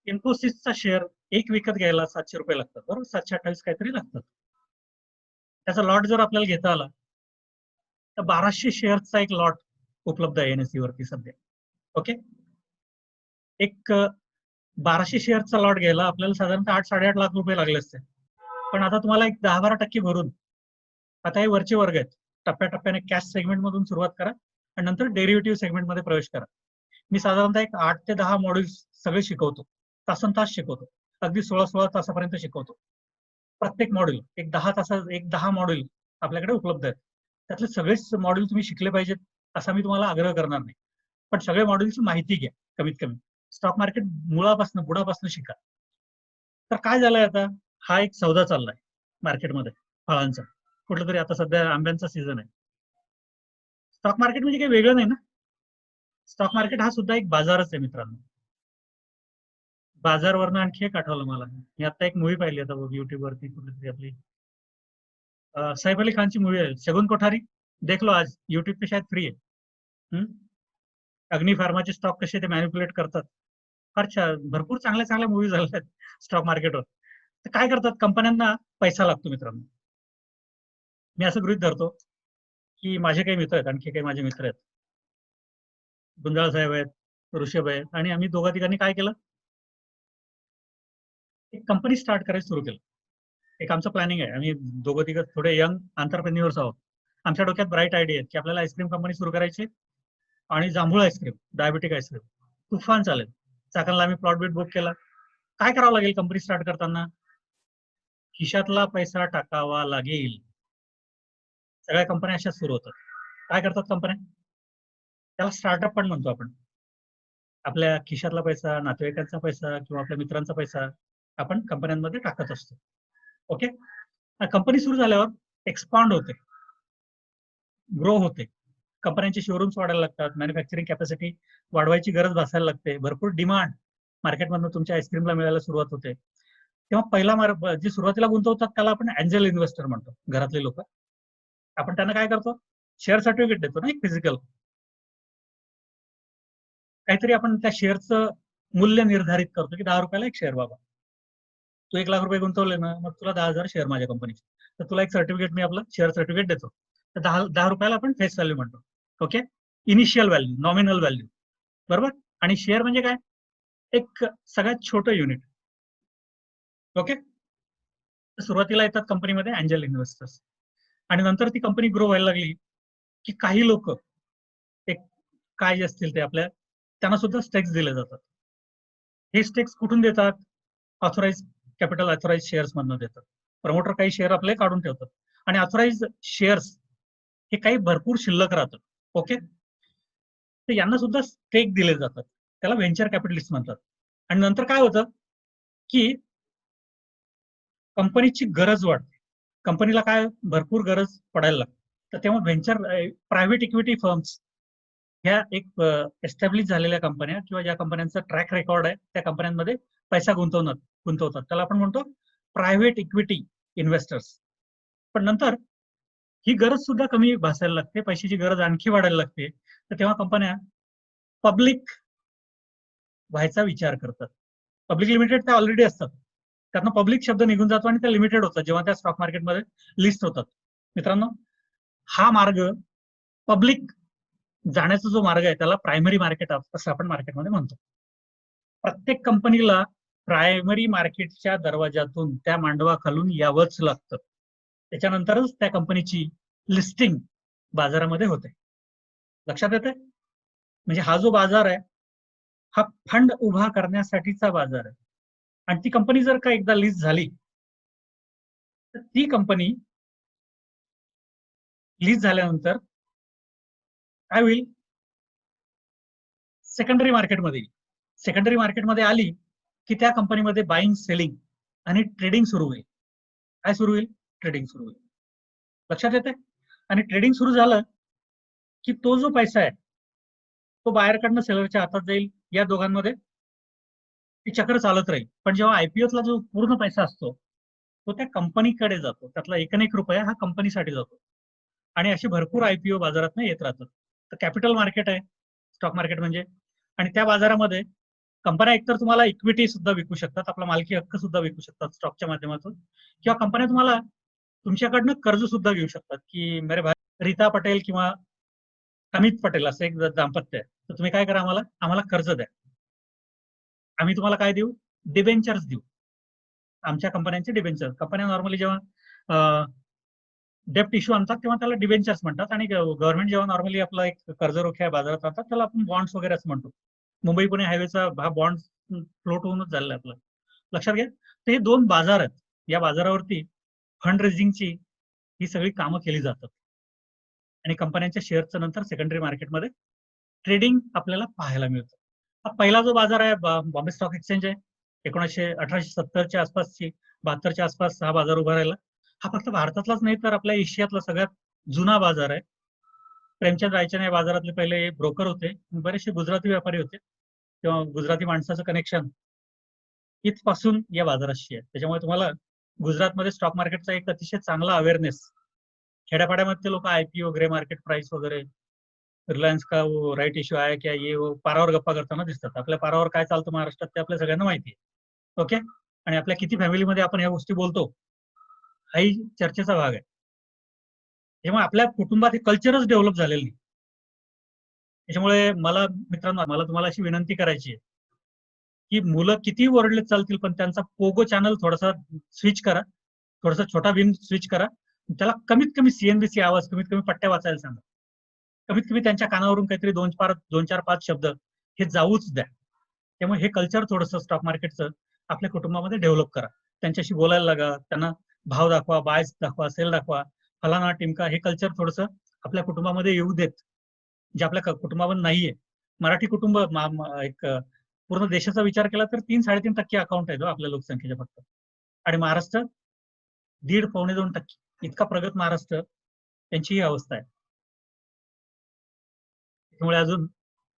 इन्फोसिसचा शेअर एक विकत घ्यायला 700 रुपये लागतात, बरोबर, 728 काहीतरी लागतात. त्याचा लॉट जर आपल्याला घेता आला तर 1200 शेअरचा एक लॉट उपलब्ध आहे NSE वरती सध्या. ओके, एक 1200 शेअरचा लॉट घ्यायला आपल्याला साधारणतः 8-8.5 लाख रुपये लागले असते. पण आता तुम्हाला एक 10-12% भरून आता हे वरचे वर्ग आहेत, टप्प्याटप्प्याने कॅश सेगमेंट मधून सुरुवात करा आणि नंतर डेरिव्हेटिव्ह सेगमेंट मध्ये प्रवेश करा. मी साधारणतः एक 8 ते 10 मॉड्यूल्स सगळे शिकवतो, तासन तास शिकवतो, अगदी 16 तासापर्यंत शिकवतो. प्रत्येक मॉड्यूल एक 10 मॉड्यूल आपल्याकडे उपलब्ध आहेत. त्यातले सगळेच मॉड्यूल तुम्ही शिकले पाहिजेत असा मी तुम्हाला आग्रह करणार नाही, पण सगळे मॉड्यूलची माहिती घ्या कमीत कमी. स्टॉक मार्केट मुळापासून बुडापासून शिका. तर काय झालंय आता, हा एक सौदा चाललाय मार्केटमध्ये फळांचा, कुठलं तरी, आता सध्या आंब्यांचा सीझन आहे. स्टॉक मार्केट म्हणजे काही वेगळं नाही ना. स्टॉक मार्केट हा सुद्धा एक बाजारच आहे मित्रांनो. बाजारवरनं आणखी एक आठवलं मला, मी आता एक मूवी पाहिली आता युट्यूब वरती, कुठली आपली सैफ अली खानची मूवी आहे शगुन कोठारी, देख लो आज, युट्यूब पे शायद फ्री आहे. अग्नि फार्माचे स्टॉक कसे ते मॅनिप्युलेट करतात, फार भरपूर चांगल्या चांगल्या मूवी झाल्या आहेत स्टॉक मार्केटवर. तर काय करतात, कंपन्यांना पैसा लागतो मित्रांनो. मी असं गृहीत धरतो की माझे काही मित्र आहेत, आणखी काही माझे मित्र आहेत, गुंजाळ साहेब आहेत, ऋषभ आहेत, आणि आम्ही दोघा तिघांनी काय केलं, एक कंपनी स्टार्ट करायला सुरू केलं. एक आमचं प्लॅनिंग आहे, आम्ही दोघं तिघं थोडे यंग एंटरप्रेन्युअर्स आहोत. आमच्या डोक्यात ब्राईट आयडिया आहे की आपल्याला आईस्क्रीम कंपनी सुरू करायची आणि जांभूळ आईस्क्रीम, डायबेटिक आईस्क्रीम तुफान चालेल. चाकणला आम्ही प्लॉट बीट बुक केला. काय करावं लागेल कंपनी स्टार्ट करताना, खिशातला पैसा टाकावा लागेल. सगळ्या कंपन्या अशाच सुरू होतात. काय करतात कंपन्या, त्याला स्टार्टअप पण म्हणतो आपण. आपल्या खिशातला पैसा, नातेवाईकांचा पैसा किंवा आपल्या मित्रांचा पैसा आपण कंपन्यांमध्ये टाकत असतो. ओके, कंपनी सुरू झाल्यावर एक्सपांड होते, ग्रो होते, कंपन्यांचे शोरूम्स वाढायला लागतात, मॅन्युफॅक्चरिंग कॅपॅसिटी वाढवायची गरज भासायला लागते, भरपूर डिमांड मार्केटमधून तुमच्या आईस्क्रीमला मिळायला सुरुवात होते. तेव्हा पहिला जे सुरुवातीला गुंतवतात त्याला आपण एंजल इन्व्हेस्टर म्हणतो, घरातले लोक. आपण त्यांना काय करतो, शेअर सर्टिफिकेट देतो ना, एक फिजिकल काहीतरी. आपण त्या शेअरचं मूल्य निर्धारित करतो की 10 रुपयाला एक शेअर, बाबा तू 1 लाख रुपये गुंतवले ना, मग तुला 10,000 शेअर माझ्या कंपनीचे, तर तुला एक सर्टिफिकेट, मी आपलं शेअर सर्टिफिकेट देतो. तर 10 रुपयाला आपण फेस व्हॅल्यू म्हणतो. Okay, initial value, nominal value, बरोबर. आणि शेअर म्हणजे काय, एक सगळ्यात छोटं युनिट. ओके, सुरुवातीला येतात कंपनीमध्ये एंजल इन्व्हेस्टर्स, आणि नंतर ती कंपनी ग्रो व्हायला लागली की काही लोक, एक काय असतील ते आपल्या, त्यांना सुद्धा स्टेक्स दिले जातात. हे स्टेक्स कुठून देतात, ऑथोराइज कॅपिटल, ऑथोराइज शेअर्स मधनं देतात. प्रमोटर काही शेअर आपले काढून ठेवतात आणि ऑथोराइज शेअर्स हे काही भरपूर शिल्लक राहतात. ओके, तर यांना सुद्धा स्टेक दिले जातात, त्याला व्हेंचर कॅपिटलिस्ट म्हणतात. आणि नंतर काय होतं की कंपनीची गरज वाढते, कंपनीला काय भरपूर गरज पडायला लागते, तर तेव्हा व्हेंचर प्रायव्हेट इक्विटी फर्म्स ह्या एक एस्टॅब्लिश झालेल्या कंपन्या किंवा ज्या कंपन्यांचा ट्रॅक रेकॉर्ड आहे त्या कंपन्यांमध्ये पैसा गुंतवतात, त्याला आपण म्हणतो प्रायव्हेट इक्विटी इन्व्हेस्टर्स. पण नंतर ही गरज सुद्धा कमी भासायला लागते, पैशाची गरज आणखी वाढायला लागते, तर तेव्हा कंपन्या पब्लिक व्हायचा विचार करतात. पब्लिक लिमिटेड त्या ऑलरेडी असतात, त्यातनं पब्लिक शब्द निघून जातो आणि त्या लिमिटेड होतात जेव्हा त्या स्टॉक मार्केटमध्ये लिस्ट होतात. मित्रांनो, हा मार्ग पब्लिक जाण्याचा जो मार्ग आहे त्याला प्रायमरी मार्केट असं आपण मार्केटमध्ये म्हणतो. प्रत्येक कंपनीला प्रायमरी मार्केटच्या दरवाजातून त्या मांडवा खालून यावंच लागतं. त्याच्यानंतरच त्या कंपनीची लिस्टिंग बाजारामध्ये होते. लक्षात येते? म्हणजे हा जो बाजार आहे हा फंड उभा करण्यासाठीचा बाजार आहे. आणि ती कंपनी जर का एकदा लिस्ट झाली तर ती कंपनी लिस्ट झाल्यानंतर काय होईल, सेकंडरी मार्केटमध्ये येईल. सेकंडरी मार्केटमध्ये आली की त्या कंपनीमध्ये बाईंग, सेलिंग आणि ट्रेडिंग सुरू होईल. काय सुरू होईल? ट्रेडिंग सुरू होईल. लक्षात येते? आणि ट्रेडिंग सुरू झालं की तो जो पैसा आहे तो बाहेरकडनं सेलरच्या हातात जाईल. या दोघांमध्ये ती चक्र चालत राहील. पण जेव्हा आयपीओतला जो पूर्ण पैसा असतो तो त्या कंपनीकडे जातो. त्यातला एक रुपया हा कंपनीसाठी जातो. आणि असे भरपूर आयपीओ बाजारात येत राहतात. तर कॅपिटल मार्केट आहे स्टॉक मार्केट म्हणजे. आणि त्या बाजारामध्ये कंपन्या एकतर तुम्हाला इक्विटी सुद्धा विकू शकतात, आपला मालकी हक्क सुद्धा विकू शकतात स्टॉकच्या माध्यमातून, किंवा कंपन्या तुम्हाला तुमच्याकडनं कर्ज सुद्धा घेऊ शकतात की मेरे भाई रीता पटेल किंवा अमित पटेल असं एक दाम्पत्य आहे, तर तुम्ही काय करा, आम्हाला कर्ज द्या. आम्ही तुम्हाला काय देऊ? डिबेंचर्स देऊ. आमच्या कंपन्यांचे डिबेंचर्स. कंपन्या नॉर्मली जेव्हा डेप्ट इश्यू आणतात तेव्हा त्याला डिबेंचर्स म्हणतात. आणि गव्हर्नमेंट जेव्हा नॉर्मली आपला एक कर्जरोख्या बाजारात आणतात त्याला आपण बॉन्ड्स वगैरे असं म्हणतो. मुंबई पुणे हायवेचा हा बॉन्ड फ्लोट होऊनच झालेला आहे आपला. लक्षात घ्या. तर हे दोन बाजार आहेत. या बाजारावरती फंड रेझिंगची ही सगळी कामं केली जातात. आणि कंपन्यांच्या शेअरचं नंतर सेकंडरी मार्केटमध्ये ट्रेडिंग आपल्याला पाहायला मिळतं. हा पहिला जो बाजार आहे बॉम्बे स्टॉक एक्सचेंज आहे. 1870च्या आसपासची, 72च्या आसपास हा बाजार उभा राहिला. हा फक्त भारतातलाच नाही तर आपल्या एशियातला सगळ्यात जुना बाजार आहे. प्रेमचंद रायचंद या बाजारातले पहिले ब्रोकर होते. बरेचसे गुजराती व्यापारी होते तेव्हा गुजराती माणसाचं कनेक्शन इथपासून या बाजाराशी आहे. त्याच्यामुळे तुम्हाला गुजरातमध्ये स्टॉक मार्केटचा एक अतिशय चांगला अवेअरनेस, खेड्यापाड्यामध्ये लोक आयपीओ, ग्रे मार्केट प्राइस वगैरे, रिलायन्स का वो राईट इश्यू आहे क्या ये वो पारावर गप्पा करताना दिसतात. आपल्या पारावर काय चालतं महाराष्ट्रात ते आपल्या सगळ्यांना माहिती आहे. ओके. आणि आपल्या किती फॅमिलीमध्ये आपण ह्या गोष्टी बोलतो हाही चर्चेचा भाग आहे. तेव्हा आपल्या कुटुंबात हे कल्चरच डेव्हलप झालेलं नाही. त्याच्यामुळे मित्रांनो, मला तुम्हाला अशी विनंती करायची आहे की मुलं किती ओरडले चालतील पण त्यांचा पोगो चॅनल थोडासा स्विच करा, थोडासा छोटा बिन स्विच करा. त्याला कमीत कमी सीएनबीसी आवाज, कमीत कमी पट्ट्या वाचायला सांगा. कमीत कमी त्यांच्या कानावरून काहीतरी 2-4-5 शब्द हे जाऊच द्या. त्यामुळे हे कल्चर थोडंसं स्टॉक मार्केटचं आपल्या कुटुंबामध्ये डेव्हलप करा. त्यांच्याशी बोलायला लागा, त्यांना भाव दाखवा, बायस दाखवा, सेल दाखवा, फलाना टिमका, हे कल्चर थोडंसं आपल्या कुटुंबामध्ये येऊ देत, जे आपल्या कुटुंबामध्ये नाहीये. मराठी कुटुंब एक पूर्ण देशाचा विचार केला तर 3-3.5% अकाउंट आहे आपल्या लोकसंख्येच्या फक्त. आणि महाराष्ट्र 1.5-2% इतका प्रगत महाराष्ट्र, त्यांची ही अवस्था आहे. त्यामुळे अजून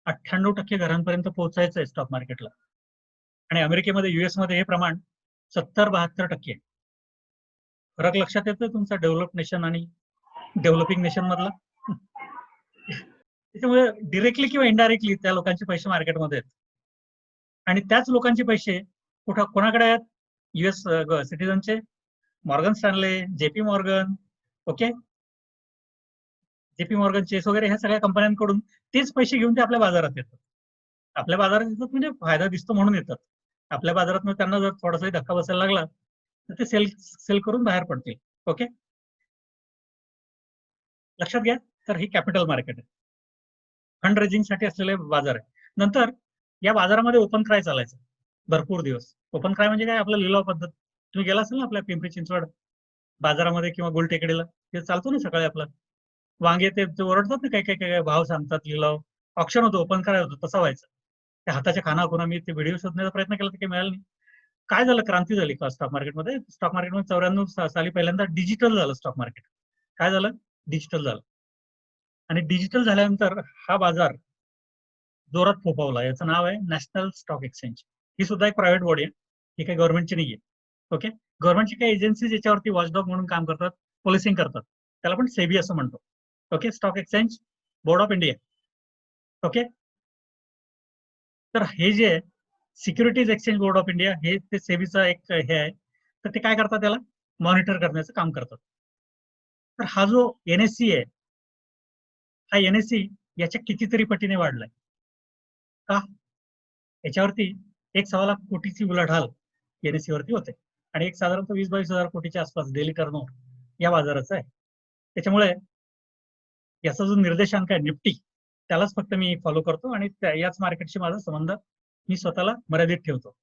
98% घरांपर्यंत पोहोचायचं आहे स्टॉक मार्केटला. आणि अमेरिकेमध्ये, युएस मध्ये हे प्रमाण 70-72% आहे. फरक लक्षात येतोय तुमचा डेव्हलप नेशन आणि डेव्हलपिंग नेशन मधला? त्याच्यामुळे डिरेक्टली किंवा इनडायरेक्टली त्या लोकांचे पैसे मार्केटमध्ये आहेत. आणि त्याच लोकांचे पैसे कोणाकडे आहेत? युएस सिटीजनचे, Morgan Stanley, JP Morgan, okay, JP Morgan Chase वगैरे ह्या सगळ्या कंपन्यांकडून तेच पैसे घेऊन ते आपल्या बाजारात येतात. आपल्या बाजारात येतात म्हणजे फायदा दिसतो म्हणून येतात. आपल्या बाजारात त्यांना जर थोडासाही धक्का बसायला लागला तर ते सेल करून बाहेर पडतील. ओके, लक्षात घ्या. तर ही कॅपिटल मार्केट आहे, फंड रेजिंग साठी असलेले बाजार आहे. नंतर या बाजारामध्ये ओपन क्राय चालायचं भरपूर दिवस. ओपन क्राय म्हणजे काय? आपलं लिलाव पद्धत. तुम्ही गेला असेल ना आपल्या पिंपरी चिंचवड बाजारामध्ये किंवा गोलटेकडीला, ते चालतो ना सकाळी आपला वांगे ते ओरडतात ना, काही काही काही भाव सांगतात, लिलाव ऑप्शन होतो, ओपन क्राय होतो, तसा व्हायचं. त्या हाताच्या खाना खुणा मी ते व्हिडिओ शोधण्याचा प्रयत्न केला तर काही मिळालं नाही. काय झालं? क्रांती झाली का स्टॉक मार्केटमध्ये? स्टॉक मार्केटमध्ये 94 साली पहिल्यांदा डिजिटल झालं स्टॉक मार्केट. काय झालं? डिजिटल झालं. आणि डिजिटल झाल्यानंतर हा बाजार जोरात फोफावला. याचं नाव आहे नॅशनल स्टॉक एक्सचेंज. ही सुद्धा एक प्रायव्हेट बॉडी आहे, ही काही गव्हर्नमेंटची नाहीये. ओके, गव्हर्नमेंटची काही एजन्सीज याच्यावरती वॉचडॉग म्हणून काम करतात, पोलिसिंग करतात. त्याला आपण सेबी असं म्हणतो. Okay, stock exchange board of India. Okay, तर हे जे securities exchange board of India हे ते सेबीचा एक हे आहे, तर ते काय करतात, त्याला मॉनिटर करण्याचं काम करतात. तर हा जो एनएससी आहे, हा एनएससी याच्या कितीतरी पटीने वाढलाय. का? याच्यावरती 1.25 लाख कोटीची उलाढाल एनएससी वरती होते आणि एक साधारणतः 20-22 हजार कोटीच्या आसपास डेली टर्नओव्हर या बाजाराचा आहे. त्याच्यामुळे याचा जो निर्देशांक आहे निफ्टी, त्यालाच फक्त मी फॉलो करतो आणि याच मार्केटशी माझा संबंध मी स्वतःला मर्यादित ठेवतो.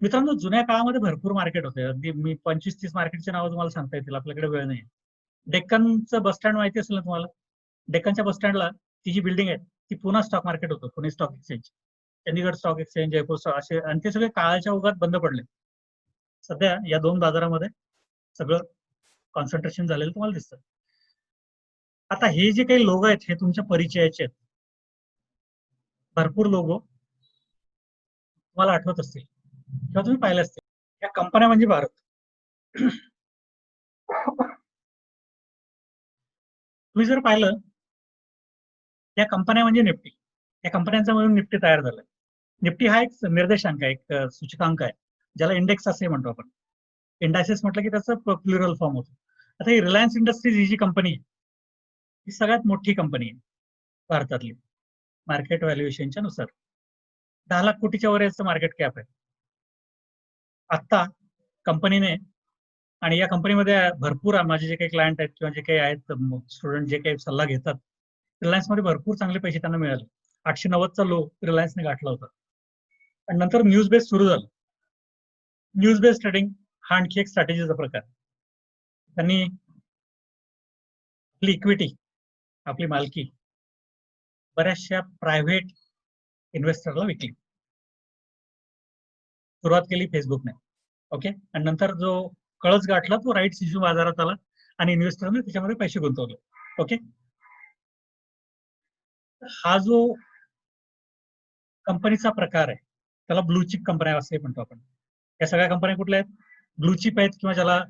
मित्रांनो, जुन्या काळामध्ये भरपूर मार्केट होते. अगदी मी 25-30 मार्केटचे नावं तुम्हाला सांगता येतील, आपल्याकडे वेळ नाही. डेक्कनचं बस स्टँड माहिती असेल ना तुम्हाला? डेक्कनच्या बस स्टँडला ती जी बिल्डिंग आहे ती पुणे स्टॉक मार्केट होतं, Pune stock exchange, Chandigarh stock exchange, Jaipur stock असे, आणि ते सगळे काळाच्या ओघात बंद पडले. सध्या या दोन बाजारामध्ये सगळं कॉन्सन्ट्रेशन झालेलं तुम्हाला दिसतं. आता हे जे काही लोगो आहेत हे तुमच्या परिचयाचे आहेत. भरपूर लोगो तुम्हाला आठवत असतील किंवा तुम्ही पाहिले असतील. या कंपन्या म्हणजे भारत. तुम्ही जर पाहिलं, या कंपन्या म्हणजे निफ्टी, या कंपन्यांचा मिळून निफ्टी तयार झालाय. निफ्टी हा एक निर्देशांक आहे, एक सूचकांक आहे, ज्याला इंडेक्स असे म्हणतो आपण. इंडायसेस म्हटलं की त्याचं प्लुरल फॉर्म होतो. आता ही रिलायन्स इंडस्ट्रीज ही जी कंपनी आहे, ही सगळ्यात मोठी कंपनी आहे भारतातली मार्केट व्हॅल्युएशनच्या नुसार. 10 लाख कोटीच्या वर याचं मार्केट कॅप आहे आत्ता कंपनीने. आणि या कंपनीमध्ये भरपूर माझे जे काही क्लायंट आहेत किंवा जे काही आहेत स्टुडंट जे काही सल्ला घेतात, रिलायन्स मध्ये भरपूर चांगले पैसे त्यांना मिळाले. 890चा लो रिलायन्सने गाठला होता आणि नंतर न्यूज बेस सुरू झालं. न्यूज बेस ट्रेडिंग हा आणखी एक स्ट्रॅटेजीचा प्रकार. त्यांनी आपली इक्विटी, आपली मालकी बऱ्याचशा प्रायव्हेट इन्व्हेस्टरला विकली. सुरुवात केली फेसबुकने, ओके, आणि नंतर जो कळस गाठला तो राईट्स इश्यू बाजारात आला आणि इन्व्हेस्टरने त्याच्यामध्ये पैसे गुंतवले. ओके, हा जो कंपनीचा प्रकार आहे त्याला ब्लू चिप कंपन्या असे म्हणतो आपण. या सगळ्या कंपन्या कुठल्या आहेत? ब्लू चिप आहेत किंवा ज्याला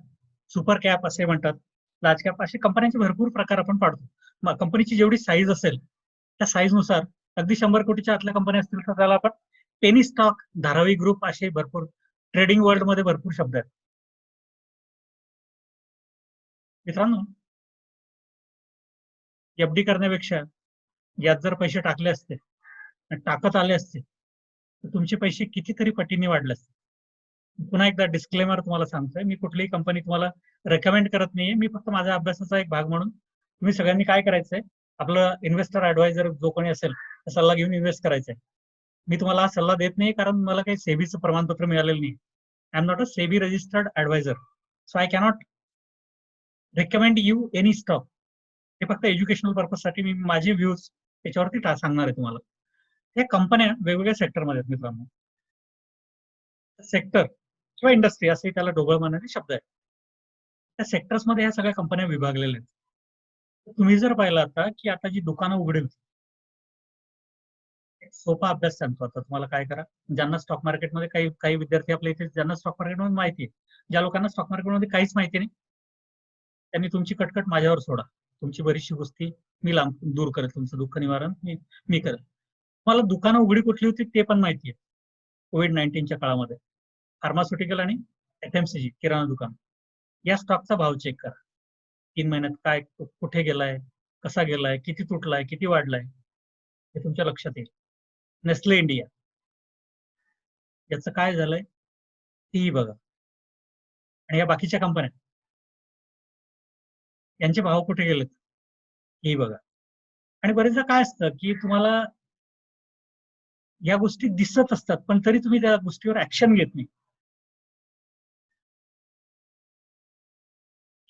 सुपर कॅप असे म्हणतात, लार्ज कॅप, असे कंपन्यांचे भरपूर प्रकार आपण पाडतो. मग कंपनीची जेवढी साईज असेल त्या साईज नुसार अगदी 100 कोटीच्या आतल्या कंपन्या असतील तर त्याला आपण पेनी स्टॉक, धारावी ग्रुप असे भरपूर ट्रेडिंग वर्ल्ड मध्ये भरपूर शब्द आहेत. मित्रांनो, एफडी करण्यापेक्षा यात जर पैसे टाकले असते, टाकत आले असते, तर तुमचे पैसे कितीतरी पटीने वाढले असते. पुन्हा एकदा डिस्क्लेमर तुम्हाला सांगतोय, मी कुठलीही कंपनी तुम्हाला रेकमेंड करत नाहीये. मी फक्त माझ्या अभ्यासाचा एक भाग म्हणून तुम्ही सगळ्यांनी काय करायचंय, आपलं इन्व्हेस्टर ऍडवायझर जो कोणी असेल सल्ला घेऊन इन्व्हेस्ट करायचंय. मी तुम्हाला हा सल्ला देत नाही कारण मला काही सेबीचं प्रमाणपत्र मिळालेलं नाही. I am not a SEBI registered adviser, so I cannot recommend you any stock. हे फक्त एज्युकेशनल पर्पज साठी मी माझे व्ह्यूज त्याच्यावरती सांगणार आहे तुम्हाला. या कंपन्या वेगवेगळ्या सेक्टरमध्ये आहेत मित्रांनो. सेक्टर किंवा इंडस्ट्री असे त्याला ढोबळ मानणारे शब्द आहेत. त्या सेक्टर्स मध्ये ह्या सगळ्या कंपन्या विभागलेल्या आहेत. तुम्ही जर पाहिलं आता की आता जी दुकानं उघडी होती, एक सोपा अभ्यास सांगतो आता तुम्हाला. काय करा, ज्यांना स्टॉक मार्केटमध्ये काही काही विद्यार्थी आपल्या इथे ज्यांना स्टॉक मार्केटमध्ये माहिती आहे, ज्या लोकांना स्टॉक मार्केटमध्ये काहीच माहिती नाही, त्यांनी तुमची कटकट माझ्यावर सोडा. तुमची बरीचशी गोष्टी मी लांब दूर करेल, तुमचं दुःख निवारण मी करेल. मला दुकानं उघडी कुठली होती ते पण माहिती आहे. कोविड-19च्या काळामध्ये फार्मास्युटिकल आणि एफएमसीजी किराणा दुकान, या स्टॉकचा भाव चेक करा. 3 महिन्यात काय कुठे गेलाय, कसा गेलाय, किती तुटलाय, किती वाढलाय, हे तुमच्या लक्षात येईल. नेस्ले इंडिया याचं काय झालंय तीही बघा. आणि या बाकीच्या कंपन्या यांचे भाव कुठे गेलेत हेही बघा. आणि बरेचदा काय असतं की तुम्हाला या गोष्टी दिसत असतात पण तरी तुम्ही त्या गोष्टीवर ऍक्शन घेत नाही.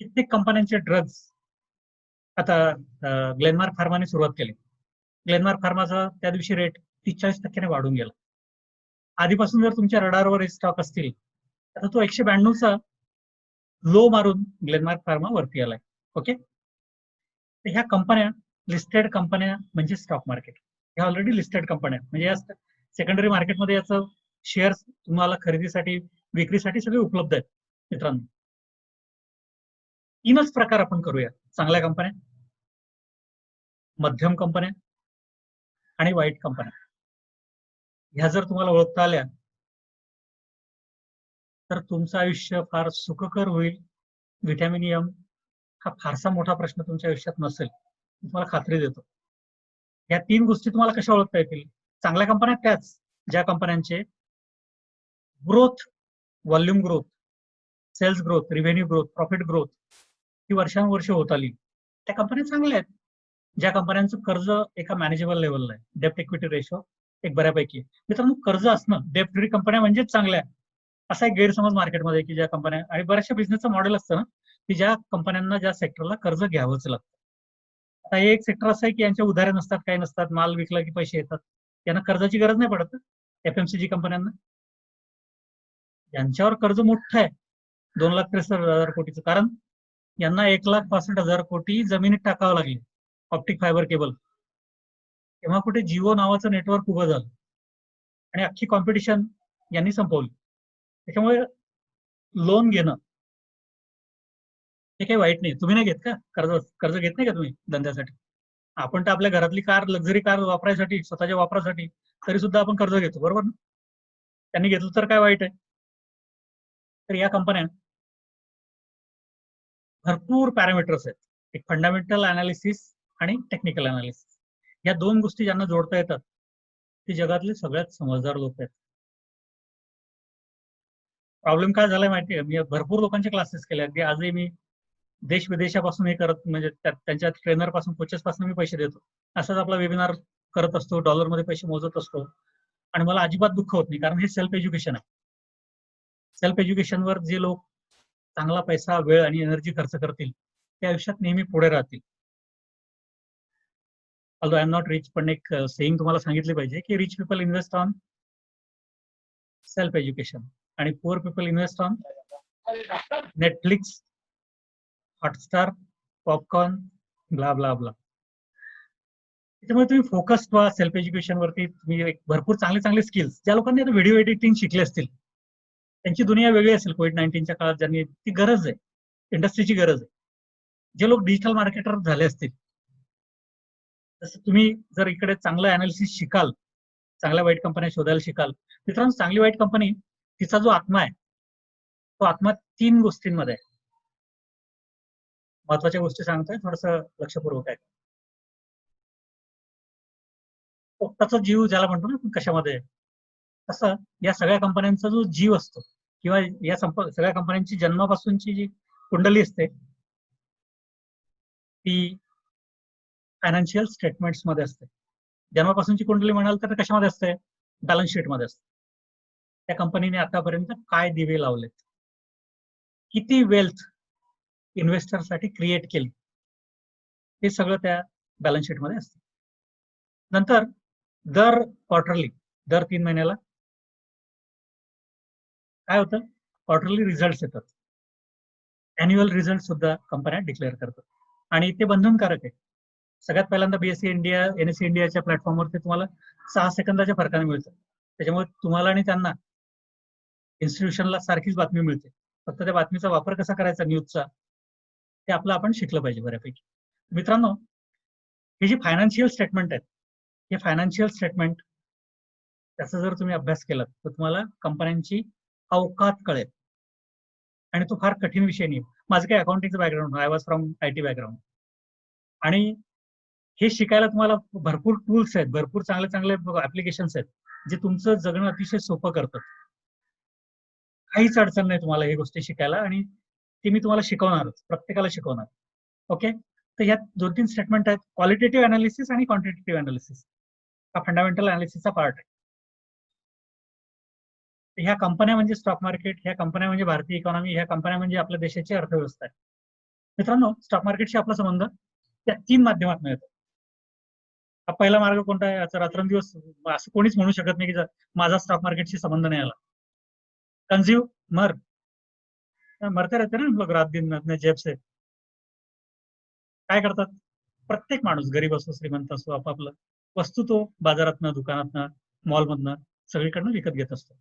कित्येक कंपन्यांचे ड्रग्ज आता ग्लेनमार्क फार्माने सुरुवात केली. ग्लेनमार्क फार्माचा त्या दिवशी रेट 43% वाढून गेला. आधीपासून जर तुमच्या रडारवर स्टॉक असतील तर तो 192चा लो मारून ग्लेनमार्क फार्मा वरती आलाय. ओके, तर ह्या कंपन्या लिस्टेड कंपन्या म्हणजे स्टॉक मार्केट, ह्या ऑलरेडी लिस्टेड कंपन्या म्हणजे या सेकंडरी मार्केटमध्ये याचं शेअर्स तुम्हाला खरेदीसाठी विक्रीसाठी सगळे उपलब्ध आहेत. मित्रांनो, 3च प्रकार आपण करूया: चांगल्या कंपन्या, मध्यम कंपन्या आणि वाईट कंपन्या. ह्या जर तुम्हाला ओळखता आल्या तर तुमचं आयुष्य फार सुखकर होईल. व्हिटॅमिन एम हा फारसा मोठा प्रश्न तुमच्या आयुष्यात नसेल, तुम्हाला खात्री देतो. या 3 गोष्टी तुम्हाला कशा ओळखता येतील? चांगल्या कंपन्या त्याच, ज्या कंपन्यांचे growth, volume growth, sales growth, revenue growth, profit growth ही वर्षानुवर्ष होत आली. त्या कंपन्या चांगल्या आहेत. ज्या कंपन्यांचं कर्ज एका मॅनेजेबल लेवलला आहे, डेप्ट इक्विटी रेशो एक बऱ्यापैकी आहे. मित्रांनो, कर्ज असणं, डेप्ट फ्री कंपन्या म्हणजेच चांगल्या आहे, असा एक गैरसमज मार्केटमध्ये, की ज्या कंपन्या आणि बऱ्याचशा बिझनेसचं मॉडेल असतं ना, की ज्या कंपन्यांना ज्या सेक्टरला कर्ज घ्यावंच लागतं. आता हे एक सेक्टर असं आहे की यांच्या उधारे नसतात, काही नसतात, माल विकला की पैसे येतात. यांना कर्जाची गरज नाही पडत. एफएमसीजी कंपन्यांना यांच्यावर कर्ज मोठं आहे, 2,63,000 कोटीचं. कारण यांना 1,65,000 कोटी जमिनीत टाकावं लागले ऑप्टिक फायबर केबल. तेव्हा कुठे जिओ नावाचं नेटवर्क उभं झालं आणि अख्खी कॉम्पिटिशन यांनी संपवली. त्याच्यामुळे लोन घेणं हे काही वाईट नाही. तुम्ही नाही घेत का कर्ज? कर्ज घेत नाही का तुम्ही धंद्यासाठी? आपण तर आपल्या घरातली कार, लक्झरी कार वापरायसाठी, स्वतःच्या वापरासाठी तरी सुद्धा आपण कर्ज घेतो, बरोबर ना? त्यांनी घेतलं तर काय वाईट आहे? तर या कंपन्या भरपूर पॅरामीटर्स आहेत. एक फंडामेंटल अनालिसिस आणि टेक्निकल अनालिसिस, या 2 गोष्टी ज्यांना जोडता येतात ते जगातले सगळ्यात समजदार लोक आहेत. प्रॉब्लेम काय झालाय माहितीये, मी भरपूर लोकांचे क्लासेस केले. अगदी आजही मी देश विदेशापासून हे करत, म्हणजे त्यांच्या ट्रेनर पासून, कोचेस पासून मी पैसे देतो. असाच आपला वेबिनार करत असतो, डॉलरमध्ये पैसे मोजत असतो आणि मला अजिबात दुःख होत नाही, कारण हे सेल्फ एज्युकेशन आहे. सेल्फ एज्युकेशनवर जे लोक चांगला पैसा, वेळ आणि एनर्जी खर्च करतील ते आयुष्यात नेहमी पुढे राहतील. Although I am not rich, पण एक सेइंग तुम्हाला सांगितली पाहिजे की rich people invest on self education आणि poor people invest on Netflix, Hotstar, popcorn, blah blah blah. त्याच्यामुळे तुम्ही फोकस्ड व्हा सेल्फ एज्युकेशन वरती. तुम्ही भरपूर चांगले चांगले स्किल्स, ज्या लोकांनी आता व्हिडिओ एडिटिंग शिकले असतील त्यांची दुनिया वेगळी असेल. कोविड-19च्या काळात ज्यांनी, ती गरज आहे, इंडस्ट्रीची गरज आहे. जे लोक डिजिटल मार्केटर झाले असतील, तसं तुम्ही जर इकडे चांगलं अनालिसिस शिकाल, चांगल्या वाईट कंपन्या शोधायला शिकाल. मित्रांनो, चांगली वाईट कंपनी, तिचा जो आत्मा आहे तो आत्मा 3 गोष्टींमध्ये आहे. महत्वाच्या गोष्टी सांगतोय, थोडस लक्षपूर्वक आहे. पोपटाचा जीव ज्याला म्हणतो ना आपण कशामध्ये, तसं या सगळ्या कंपन्यांचा जो जीव असतो, किंवा या सगळ्या कंपन्यांची जन्मापासूनची जी कुंडली असते ती फायनान्शियल स्टेटमेंट्स मध्ये असते. जन्मापासूनची कुंडली म्हणाल तर कशामध्ये असते? बॅलन्स शीट मध्ये असते. त्या कंपनीने आतापर्यंत काय दिवे लावलेत, किती वेल्थ इन्व्हेस्टरसाठी क्रिएट केली, हे सगळं त्या बॅलन्स शीट मध्ये असतं. नंतर दर क्वार्टरली, दर 3 महिन्याला काय होतं? क्वार्टरली रिझल्ट येतात. अॅन्युअल रिझल्ट सुद्धा कंपन्या डिक्लेअर करतात आणि ते बंधनकारक आहे. सगळ्यात पहिल्यांदा बीएससी इंडिया, एनएससी इंडियाच्या प्लॅटफॉर्मवरती तुम्हाला 6 सेकंदाच्या फरकाने मिळतं. त्याच्यामुळे तुम्हाला आणि त्यांना, इन्स्टिट्यूशनला सारखीच बातमी मिळते. फक्त त्या बातमीचा वापर कसा करायचा न्यूजचा, ते आपलं आपण शिकलं पाहिजे बऱ्यापैकी. मित्रांनो, हे जे फायनान्शियल स्टेटमेंट आहेत, हे फायनान्शियल स्टेटमेंट त्याचा जर तुम्ही अभ्यास केला तर तुम्हाला कंपन्यांची अवकात कळेल. आणि तो फार कठीण विषय नाही. माझं काही अकाउंटिंगचं background, I was from IT background. आणि हे शिकायला तुम्हाला भरपूर टूल्स आहेत, भरपूर चांगले चांगले ऍप्लिकेशन्स आहेत, जे तुमचं जगणं अतिशय सोपं करतात. काहीच अडचण नाही तुम्हाला हे गोष्टी शिकायला, आणि ते मी तुम्हाला शिकवणारच, प्रत्येकाला शिकवणार. ओके, तर यात 2-3 स्टेटमेंट आहेत. क्वालिटेटिव्ह अनालिसिस आणि क्वांटिटेटिव्ह अनालिसिस हा फंडामेंटल अनालिसिसचा पार्ट आहे. ह्या कंपन्या म्हणजे स्टॉक मार्केट, ह्या कंपन्या म्हणजे भारतीय इकॉनॉमी, ह्या कंपन्या म्हणजे आपल्या देशाची अर्थव्यवस्था आहे. मित्रांनो, स्टॉक मार्केटशी आपला संबंध त्या 3 माध्यमातून येतो. हा पहिला मार्ग कोणता आहे? याचा रात्रंदिवस असं कोणीच म्हणू शकत नाही की माझा स्टॉक मार्केटशी संबंध नाही आला. कंझ्युमर मरते रहते ना लोक रात दिन अपने जेब से. काय करतात? प्रत्येक माणूस, गरीब असो श्रीमंत असो, आपापलं वस्तू तो बाजारातनं, दुकानातनं, मॉलमधनं सगळीकडनं विकत घेत असतो.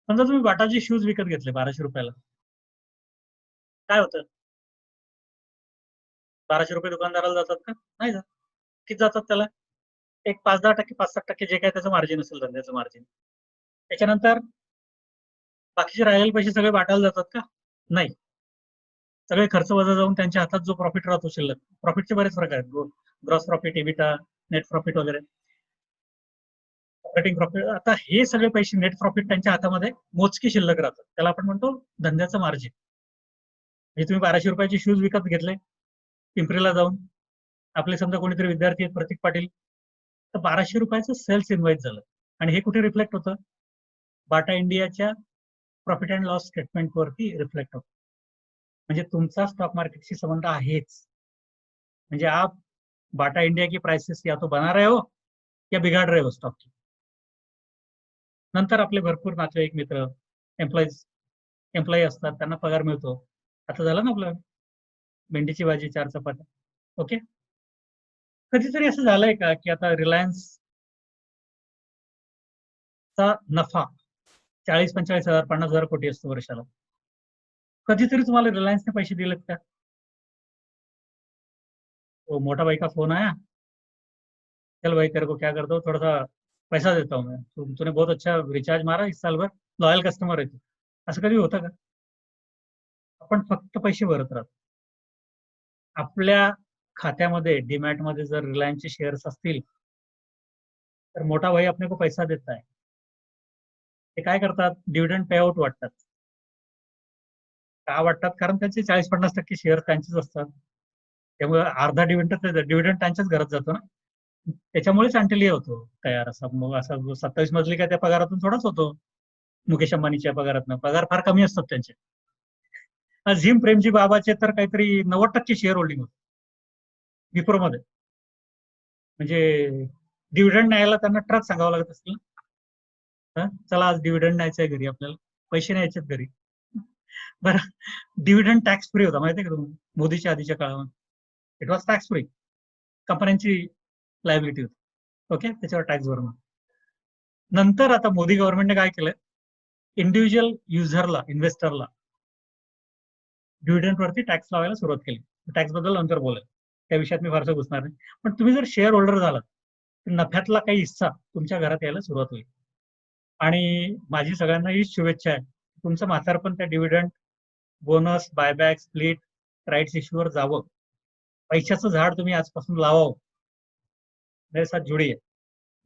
समजा तुम्ही बाटाचे शूज विकत घेतले 1200 रुपयाला, काय होतं? 1200 रुपये दुकानदाराला जातात का? नाही जात. किती जातात त्याला? एक 5-10%, 5-7% जे काय त्याचं मार्जिन असेल, धंद्याचं मार्जिन. त्याच्यानंतर बाकीचे राहिलेले पैसे सगळे वाटायला जातात का? नाही. सगळे खर्च वजा जाऊन त्यांच्या हातात जो प्रॉफिट राहतो शिल्लक, प्रॉफिटचे बरेच प्रकार आहेत. Gross profit, EBITDA, net profit वगैरे, ऑपरेटिंग प्रॉफिट. आता हे सगळे पैसे नेट प्रॉफिट त्यांच्या हातामध्ये मोजकी शिल्लक राहतात. त्याला आपण म्हणतो धंद्याचं मार्जिन. म्हणजे तुम्ही 1200 रुपयाचे शूज विकत घेतले पिंपरीला जाऊन, आपले समजा कोणीतरी विद्यार्थी आहेत प्रतीक पाटील, तर 1200 रुपयाचं सेल्स इन्व्हाइस झालं. आणि हे कुठे रिफ्लेक्ट होतं? बाटा इंडियाच्या प्रॉफिट अँड लॉस स्टेटमेंट वरती रिफ्लेक्ट होतं. म्हणजे तुमचा स्टॉक मार्केटशी संबंध आहेच. म्हणजे आप बाटा इंडिया की प्राइसेस या तो बना रहे हो या बिघाड रहे हो स्टॉक की. नंतर आपले भरपूर नातेवाईक मित्र, एम्प्लॉई असतात, त्यांना पगार मिळतो. आता झालं ना आपलं भेंडीची भाजी 4 चपात्या. ओके. कधीतरी असं झालंय का की आता रिलायन्सचा नफा 40-45 हजार 50,000 कोटी असतो वर्षाला. कधीतरी तुम्हाला रिलायन्सने पैसे दिलेत का? वो मोटा भाई का फोन आया, चल भाई तेरे को क्या करता हूँ, थोड़ा सा पैसा देता हूँ मैं, तूने बहुत अच्छा रिचार्ज मारा इस साल भर, लॉयल कस्टमर आहे तू. असं कधी होतं का? आपण फक्त पैसे भरत राहतो. आपल्या खात्यामध्ये डीमॅट मध्ये जर रिलायन्सचे शेअर्स असतील तर मोठा भाई आपने को पैसा देता है. ते काय करतात? डिव्हिडंड पे आउट वाटतात. का वाटतात? कारण त्यांचे 40-50% शेअर त्यांचेच असतात. त्यामुळे अर्धा डिव्हिडंड त्यांच्याच घरात जातो ना. त्याच्यामुळेच अँटिलिया होतो तयार. असा मग असा 27 मजली काय त्या पगारातून थोडाच होतो. मुकेश अंबानीच्या पगारातनं पगार फार कमी असतात त्यांचे. झिम प्रेमजी बाबाचे तर काहीतरी 90% शेअर होल्डिंग होतं विप्रोमध्ये. म्हणजे डिव्हिडंड न्यायला त्यांना ट्रक सांगावं लागत असेल ना. चला आज डिव्हिडंड न्यायचंय घरी, आपल्याला पैसे न्यायचेत घरी. बरं, डिव्हिडंड टॅक्स फ्री होता माहितीये का तुम्ही? मोदीच्या आधीच्या काळामध्ये इट वॉज टॅक्स फ्री. कंपन्यांची लायबिलिटी होती. ओके, त्याच्यावर टॅक्स भरणं. नंतर आता मोदी गव्हर्नमेंटने काय केलं? इंडिव्हिज्युअल युजरला, इन्व्हेस्टरला डिव्हिडंड वरती टॅक्स लावायला सुरुवात केली. टॅक्स बद्दल नंतर बोलेल, त्या विषयात मी फारसं घुसणार नाही. पण तुम्ही जर शेअर होल्डर झालात तर नफ्यातला काही हिस्सा तुमच्या घरात यायला सुरुवात होईल. आणि माझी सगळ्यांना हीच शुभेच्छा आहे, तुमचं म्हातारपण त्या dividend, bonus, buyback, split, rights इश्यूवर जावं. पैशाचं झाड तुम्ही आजपासून लावावं. मेरे साथ जुड़िए,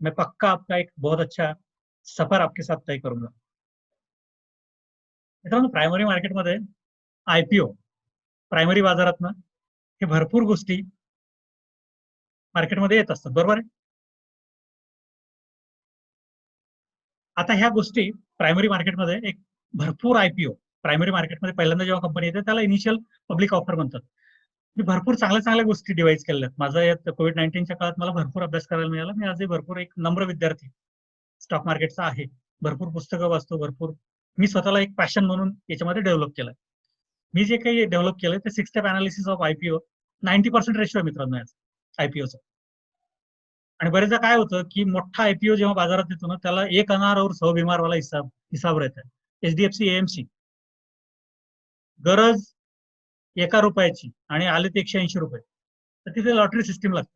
मैं पक्का आपका एक बहुत अच्छा सफर आपके साथ तय करूंगा. मित्रांनो, प्रायमरी मार्केटमध्ये आयपीओ, प्रायमरी बाजारातनं हे भरपूर गोष्टी मार्केटमध्ये येत असतात, बरोबर आहे? आता ह्या गोष्टी प्रायमरी मार्केटमध्ये एक भरपूर आयपीओ, प्रायमरी मार्केटमध्ये पहिल्यांदा जेव्हा कंपनी येते त्याला इनिशियल पब्लिक ऑफर म्हणतात. मी भरपूर चांगल्या चांगल्या गोष्टी डिवाइस केल्या आहेत. माझा यात कोविड-19च्या काळात मला भरपूर अभ्यास करायला मिळाला. मी आजही भरपूर एक नम्र विद्यार्थी स्टॉक मार्केटचा आहे. भरपूर पुस्तकं वाचतो, भरपूर. मी स्वतःला एक पॅशन म्हणून याच्यामध्ये डेव्हलप केलंय. मी जे काही डेव्हलप केलंय ते 6 step analysis of IPO, 90% ratio आहे मित्रांनो याचा आयपीओचा. आणि बरेचदा काय होतं की मोठा आयपीओ जेव्हा बाजारात येतो ना, त्याला एक अनार और 100 बीमार वाला हिसाब रहता है. एचडीएफसी एएमसी गरज ₹1 आणि आले ते ₹180, तर तिथे लॉटरी सिस्टीम लागते.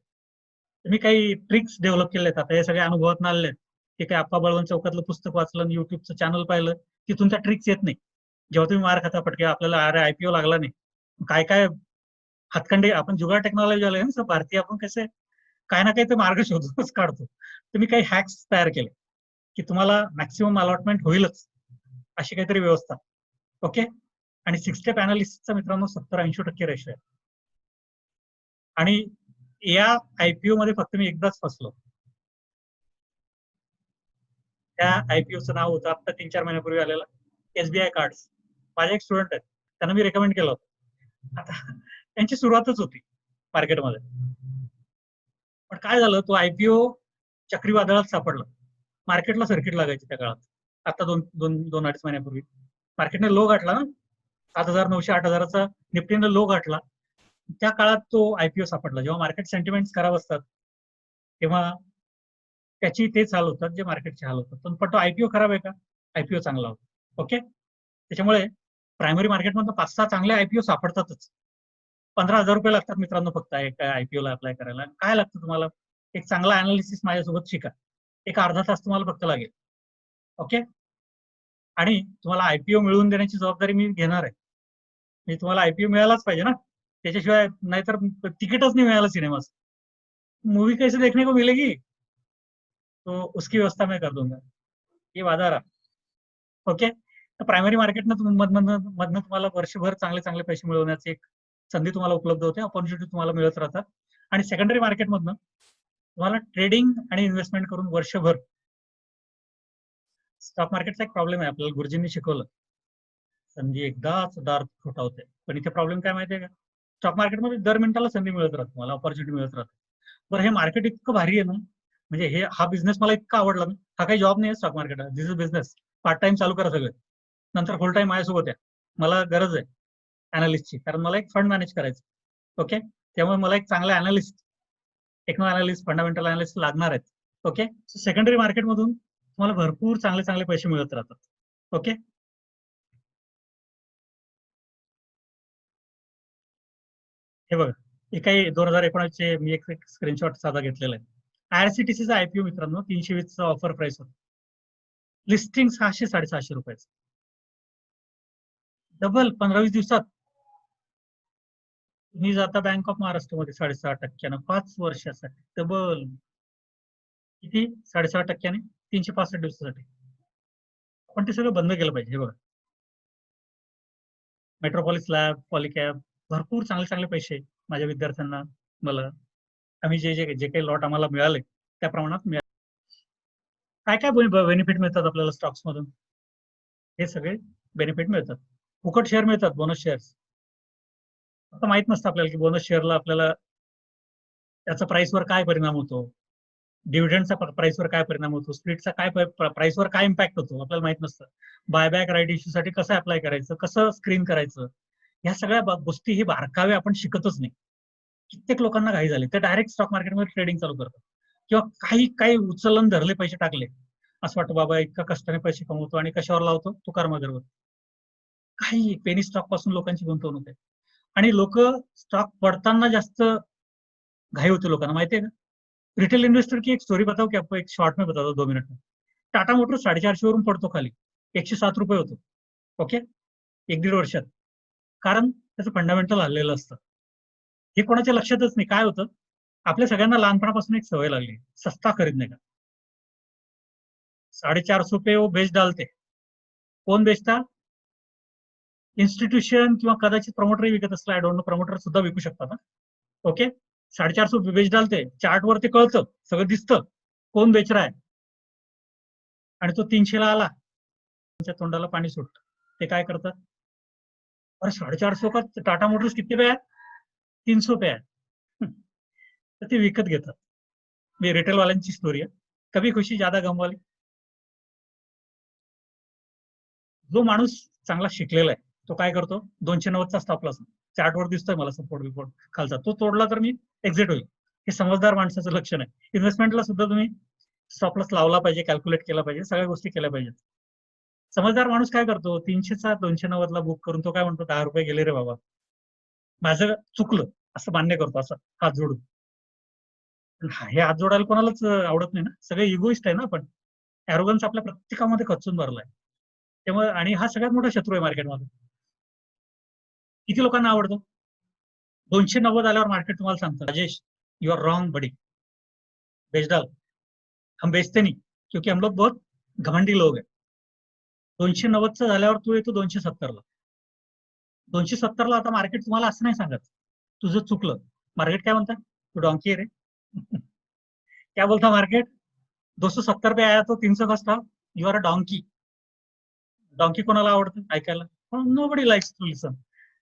तर मी काही ट्रिक्स डेव्हलप केले आहेत आता, हे सगळ्या अनुभवात आलेले आहेत. ते काही आप्पा बळवंत चौकातलं पुस्तक वाचलं आणि युट्यूबचं चॅनल पाहिलं, तिथून त्या ट्रिक्स येत नाही. जेव्हा तुम्ही मार खाता पटके, आपल्याला अरे आयपीओ लागला नाही, काय काय हातखंडे, आपण जुगाड टेक्नॉलॉजी आले ना भारतीय, आपण कसे काही ना काही ते मार्ग शोधूनच काढतो. तर मी काही हॅक्स तयार केले की तुम्हाला मॅक्सिमम अलॉटमेंट होईलच अशी काहीतरी व्यवस्था. ओके. आणि 6 स्टेप अनालिसिसचा मित्रांनो 70-80% रेशो आहे. आणि या आयपीओ मध्ये फक्त मी एकदाच फसलो. त्या आयपीओचं नाव होतं आता 3-4 महिन्यापूर्वी आलेलं एसबीआय कार्ड्स. माझे एक स्टुडंट आहेत, त्यांना मी रेकमेंड केलं होतं. आता त्यांची सुरुवातच होती मार्केटमध्ये. पण काय झालं, तो आयपीओ चक्रीवादळात सापडला. मार्केटला सर्किट लागायची त्या काळात. आता 2-2.5 महिन्यापूर्वी मार्केटने लो गाठला ना, 7,900 8,000चा निफ्टीने लो गाठला. त्या काळात तो आयपीओ सापडला. जेव्हा मार्केट सेंटिमेंट खराब असतात तेव्हा त्याची तेच हाल होतात जे मार्केटचे हाल होतात. पण तो आयपीओ खराब आहे का? आयपीओ चांगला होता. ओके. त्याच्यामुळे प्रायमरी मार्केटमधून 5-6 चांगले आयपीओ सापडतातच. ₹15,000 लागतात मित्रांनो फक्त एक आयपीओ ला अप्लाय करायला. काय लागतं तुम्हाला? एक चांगला अनालिसिस माझ्यासोबत शिका. एक अर्धा तास तुम्हाला फक्त लागेल. ओके. आणि तुम्हाला आयपीओ मिळवून देण्याची जबाबदारी मी घेणार आहे. म्हणजे तुम्हाला आयपीओ मिळालाच पाहिजे ना, त्याच्याशिवाय नाहीतर तिकीटच नाही मिळालं सिनेमाचं. मूवी कैसे देखने को मिलेगी, तो उसकी व्यवस्था मैं कर दूंगा. ये वादा रहा. ओके. तर प्रायमरी मार्केटनं मधनं मधनं तुम्हाला वर्षभर चांगले चांगले पैसे मिळवण्याची एक संधी तुम्हाला उपलब्ध होते, ऑपॉर्च्युनिटी तुम्हाला मिळत राहतात. आणि सेकंडरी मार्केटमधनं तुम्हाला ट्रेडिंग आणि इन्व्हेस्टमेंट करून वर्षभर. स्टॉक मार्केटचा एक प्रॉब्लेम आहे, आपल्याला गुरुजींनी शिकवलं, संधी एकदाच दार ठोठावते. पण इथे प्रॉब्लेम काय माहितीये का, स्टॉक मार्केटमध्ये दर मिनिटाला संधी मिळत राहते, तुम्हाला ऑपॉर्च्युनिटी मिळत राहते. बरं, हे मार्केट इतकं भारी आहे ना, म्हणजे हा बिझनेस मला इतका आवडला ना. हा काही जॉब नाही आहे stock market, this is business. Part time चालू करा सगळे, नंतर फुल टाइम माझ्यासोबत आहे. मला गरज आहे अनालिस्टची, कारण मला एक फंड मॅनेज करायचं. ओके. त्यामुळे मला एक चांगला analyst, techno analyst, fundamental analyst लागणार आहेत. ओके. सेकंडरी मार्केटमधून तुम्हाला भरपूर चांगले चांगले पैसे मिळत राहतात. ओके. हे बघा, हे काही 2019 चे मी एक स्क्रीनशॉट साधा घेतलेला आहे. आयआरसीटीसीचा आयपीओ मित्रांनो 320 ऑफर प्राइस होता. लिस्टिंग 600-750 रुपयाचं. डबल 15-20 दिवसात. तुम्ही जाता बँक ऑफ महाराष्ट्रमध्ये 6.5% 5 वर्षासाठी डबल. किती? 6.5% 365 दिवसासाठी. पण ते सगळं बंद केलं पाहिजे. हे बघा, मेट्रोपॉलिस लॅब, पॉलिकॅब, भरपूर चांगले चांगले पैसे माझ्या विद्यार्थ्यांना, मला, आम्ही जे जे जे काही लॉट आम्हाला मिळाले त्या प्रमाणात मिळाले. काय काय बेनिफिट मिळतात आपल्याला स्टॉक्स मधून? हे सगळे बेनिफिट मिळतात. फुकट शेअर मिळतात, बोनस शेअर्स. आता माहित नसतं आपल्याला की बोनस शेअरला आपल्याला त्याचा प्राइसवर काय परिणाम होतो, डिव्हिडंडचा प्राइसवर काय परिणाम होतो, स्प्लिटचा काय प्राइसवर काय इम्पॅक्ट होतो, आपल्याला माहित नसतं. बायबॅक राईट इश्यू साठी कसं अप्लाय करायचं, कसं स्क्रीन करायचं, ह्या सगळ्या गोष्टी ही बारकावे आपण शिकतच नाही. कित्येक लोकांना घाई झाली, ते डायरेक्ट स्टॉक मार्केटमध्ये ट्रेडिंग चालू करतात, किंवा काही काही उचलून धरले पैसे टाकले, असं वाटतं बाबा इतका कष्टाने पैसे कमवतो आणि कशावर लावतो, तुकाराम अगरवर. काही पेनी स्टॉक पासून लोकांची गुंतवणूक आहे. आणि लोक स्टॉक पडताना जास्त घाई होते लोकांना, माहितीये का? रिटेल इन्व्हेस्टर की एक स्टोरी बताओ की आपको, एक शॉर्ट में बता दो 2 मिनट में. टाटा मोटर्स 450 वरून पडतो खाली, 107 रुपये होतो. ओके. 1-1.5 वर्षात. कारण त्याचं फंडामेंटल हल्लेलं असतं. हे कोणाच्या लक्षातच नाही. काय होतं, आपल्या सगळ्यांना लहानपणापासून एक सवय लागली, सस्ता खरीदणे का. 450 पे वो बेच डालते. कोण बेचता? इन्स्टिट्यूशन किंवा कदाचित प्रमोटरही विकत असला, आय डोंट नो, प्रमोटर सुद्धा विकू शकतात ना. ओके. 450 बेच डालते, चार्ट वर ते कळतं, सगळं दिसतं कोण बेच रहा है. आणि तो 300 ला आला, त्यांच्या तोंडाला पाणी सुटतं. ते काय करतात, अरे 450 का टाटा मोटर्स किती पे आहे, 300 पे आहे. तर ते विकत घेतात. मी रिटेल वाल्यांची स्टोरी आहे. कभी खुशी ज्यादा गम वाली. जो माणूस चांगला शिकलेला आहे, तो काय करतो, 290चा स्टॉप लॉस, चार्टवर दिसतोय मला सपोर्ट बिपोर्ट खालचा, तो तोडला तर मी एक्झिट होईल. हे समजदार माणसाचं लक्षण आहे. इन्व्हेस्टमेंटला सुद्धा तुम्ही स्टॉप लॉस लावला पाहिजे, कॅल्क्युलेट केला पाहिजे, सगळ्या गोष्टी केल्या पाहिजेत. समजदार माणूस काय करतो, 300चा 290ला बुक करून तो काय म्हणतो, 10 रुपये गेले रे बाबा, माझं चुकलं, असं मान्य करतो, असं हात जोडून. हे हात जोडायला कोणालाच आवडत नाही ना, सगळे इगोइस्ट आहे ना आपण. अॅरोगन्स आपल्या प्रत्येकामध्ये खचून भरलाय. त्यामुळे, आणि हा सगळ्यात मोठा शत्रू आहे मार्केटमध्ये. किती लोकांना आवडतो? 290 आल्यावर मार्केट तुम्हाला सांगतं, राजेश यू आर रॉन्ग बडी, बेच डाल. हम बेचते नहीं, क्योंकि हम लोग बहुत घमंडी लोग हैं. 290चं झाल्यावर तू येतो 270ला. 270ला आता मार्केट तुम्हाला असं नाही सांगत, तुझं चुकलं. मार्केट काय म्हणतं, तू डॉंकी आहे रे. क्या बोलता मार्केट, 270 पे आया तो 300 का stock, you are a donkey. Donkey कोणाला आवडतं ऐकायला? Nobody likes to listen,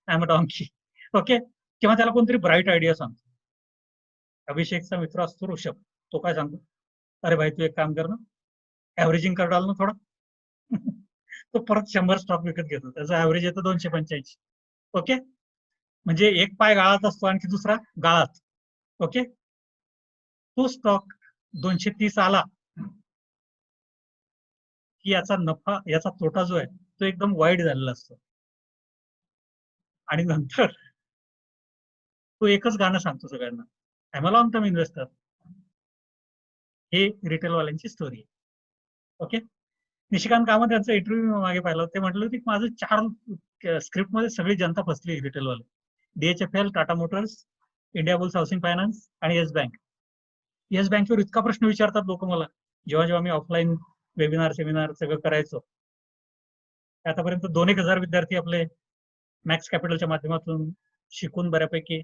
I am a donkey. Okay. किंवा त्याला कोणतरी ब्राईट आयडिया सांगतो. अभिषेकचा मित्र असतो ऋषभ, तो काय सांगतो, अरे भाई तू एक काम कर ना, ऍव्हरेजिंग कर डाल ना थोडा. तो परत 100 स्टॉक विकत घेतो, त्याचं ऍव्हरेज येतं 285. ओके. म्हणजे एक पाय गाळात असतो आणखी दुसरा गाळात. ओके. तो स्टॉक 230 आला की याचा नफा, याचा तोटा जो आहे तो एकदम वाईड झालेला असतो. आणि नंतर तो एकच गाणं सांगतो सगळ्यांना, I am long term investor. हे रिटेल वाल्यांची स्टोरी आहे. ओके. निशिकांत कामत यांचा इंटरव्ह्यू मागे पाहिला, ते म्हटलं होते की माझं 4 स्क्रिप्ट मध्ये सगळी जनता फसली रिटेलवाले. DHFL, Tata Motors, India bulls housing finance आणि येस बँक. येस बँकेवर इतका प्रश्न विचारतात लोक मला, जेव्हा जेव्हा मी ऑफलाईन वेबिनार सेमिनार सगळं करायचो. आतापर्यंत 2,000 विद्यार्थी आपले मॅक्स कॅपिटलच्या माध्यमातून शिकून बऱ्यापैकी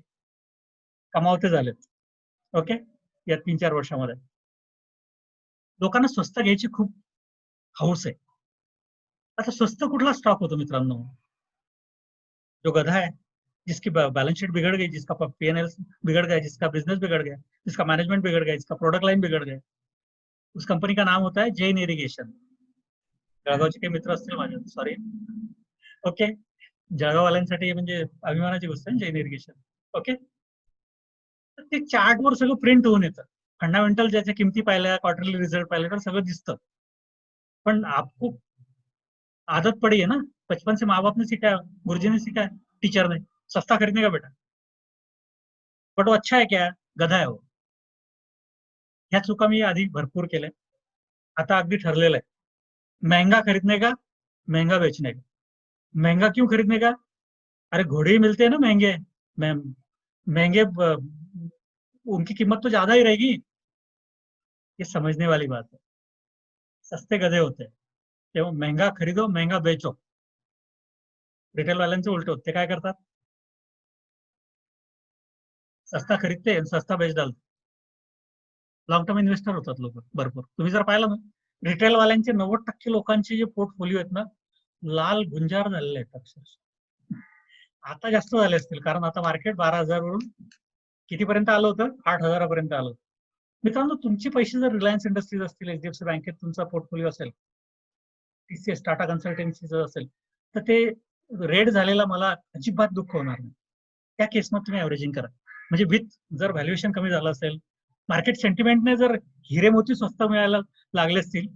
कमावते झालेत. ओके, या 3-4 वर्षामध्ये लोकांना स्वस्त घ्यायची खूप हौस आहे. आता स्वस्त कुठला स्टॉक होतो मित्रांनो? जो गधा है, जिसकी बैलेंस शीट बिगड़ गई, जिसका P&L बिगड़ गया, जिसका बिजनेस बिगड़ गया, जिसका मैनेजमेंट बिगड़ गया, जिसका प्रोडक्ट लाइन बिगड़ गया, उस कंपनी का नाम होता है जैन इरिगेशन. जळगावचे काही मित्र असतील माझे, सॉरी. ओके, जळगाववाल्यांसाठी म्हणजे अभिमानाची गोष्ट आहे जैन इरिगेशन. ओके, तर ते चार्टवर सगळं प्रिंट होऊन येतं. फंडामेंटल ज्याच्या किमती पाहिल्या, क्वार्टरली रिझल्ट पाहिल्या तर सगळं दिसतं. पण आपको आदत पड़ी है ना, बचपन से माँ बाप ने सिखाया, गुरुजी ने सिखाया, टीचर ने, सस्ता खरीदने का बेटा. बट वो अच्छा है क्या? गधा आहे वो. ह्या चुका मी आधी भरपूर केल्या. आता अगदी ठरलेलं आहे, महंगा खरीदने का, महंगा बेचने का. महंगा क्यों खरीदने का? अरे घोड़े ही मिलते हैं ना महंगे, महंगे उनकी कीमत तो ज्यादा ही रहेगी. ये समझने वाली बात है. सस्ते गधे होते हैं, तेव्हा महंगा खरीदो, महंगा बेचो. रिटेल वाल्यांचे उलटे होते, ते काय करतात? सस्ता खरीदते आणि सस्ता बेच डालते. लॉंग टर्म इन्व्हेस्टर होतात लोक भरपूर. तुम्ही जर पाहिलं ना, रिटेल वाल्यांचे 90% लोकांचे जे पोर्टफोलिओ आहेत ना, लाल गुंजार झालेले आहेत अक्षरशः. आता जास्त झाले असतील, कारण आता मार्केट 12,000 वरून कितीपर्यंत आलं होतं? 8,000 पर्यंत आलं. मित्रांनो, तुमचे पैसे जर रिलायन्स इंडस्ट्रीज असतील, HDFC बँकेत तुमचा पोर्टफोलिओ असेल, TCS टाटा कन्सल्टन्सीचं असेल, तर ते रेड झालेला मला अजिबात दुःख होणार नाही. त्या केसमध्ये तुम्ही ऍव्हरेजिंग करा. म्हणजे विथ जर व्हॅल्युएशन कमी झालं असेल, मार्केट सेंटिमेंटने जर हिरे मोती स्वस्त मिळायला लागले असतील,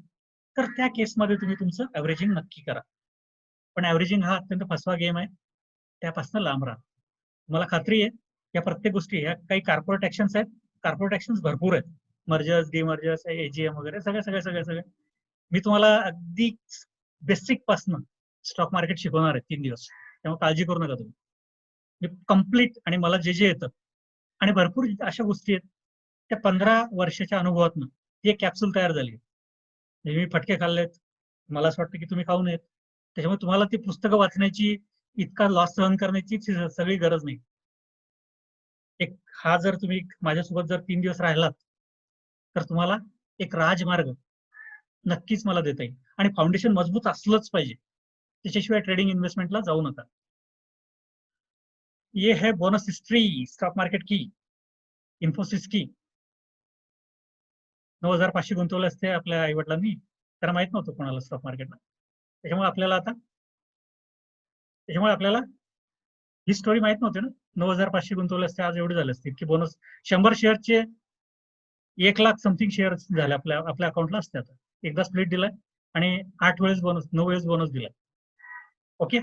तर त्या केसमध्ये तुम्ही तुमचं ऍव्हरेजिंग नक्की करा. पण ऍव्हरेजिंग हा अत्यंत फसवा गेम आहे, त्यापासून लांब राहा. मला खात्री आहे या प्रत्येक गोष्टी, ह्या काही कॉर्पोरेट ऍक्शन्स आहेत. कॉर्पोरेट ऍक्शन्स भरपूर आहेत, मर्जर्स, डिमर्जर्स, AGM वगैरे सगळे. मी तुम्हाला अगदी बेसिक पासून स्टॉक मार्केट शिकवणार आहे 3 दिवस, त्यामुळे काळजी करू नका तुम्ही. मी कम्प्लीट, आणि मला जे येतं, आणि भरपूर अशा गोष्टी आहेत त्या 15 वर्षाच्या अनुभवातून ती एक कॅप्सूल तयार झाली. म्हणजे मी फटके खाल्लेत, मला असं वाटतं की तुम्ही खाऊ नयेत. त्याच्यामुळे तुम्हाला ती पुस्तकं वाचण्याची, इतका लॉस सहन करण्याची सगळी गरज नाही. एक हा जर तुम्ही माझ्यासोबत जर 3 दिवस राहिलात, तर तुम्हाला एक राजमार्ग नक्कीच मला देता येईल. आणि फाउंडेशन मजबूत असलंच पाहिजे, त्याच्याशिवाय ट्रेडिंग इन्व्हेस्टमेंटला जाऊ नका. ये है बोनस हिस्ट्री स्टॉक मार्केट की, इन्फोसिस की. 9,500 गुंतवले असते आपल्या आई वडिलांनी, त्यांना माहित नव्हतं कोणाला स्टॉक मार्केटला. त्याच्यामुळे आपल्याला ही स्टोरी माहित नव्हती ना. 9,500 गुंतवले असते, आज एवढे झाले असते की बोनस. 100 शेअरचे 1 लाख समथिंग शेअर झाले आपल्या अकाउंटला असते. आता एकदा स्प्लिट दिलाय आणि 8 वेळेस बोनस, 9 वेळेस बोनस दिलाय. ओके,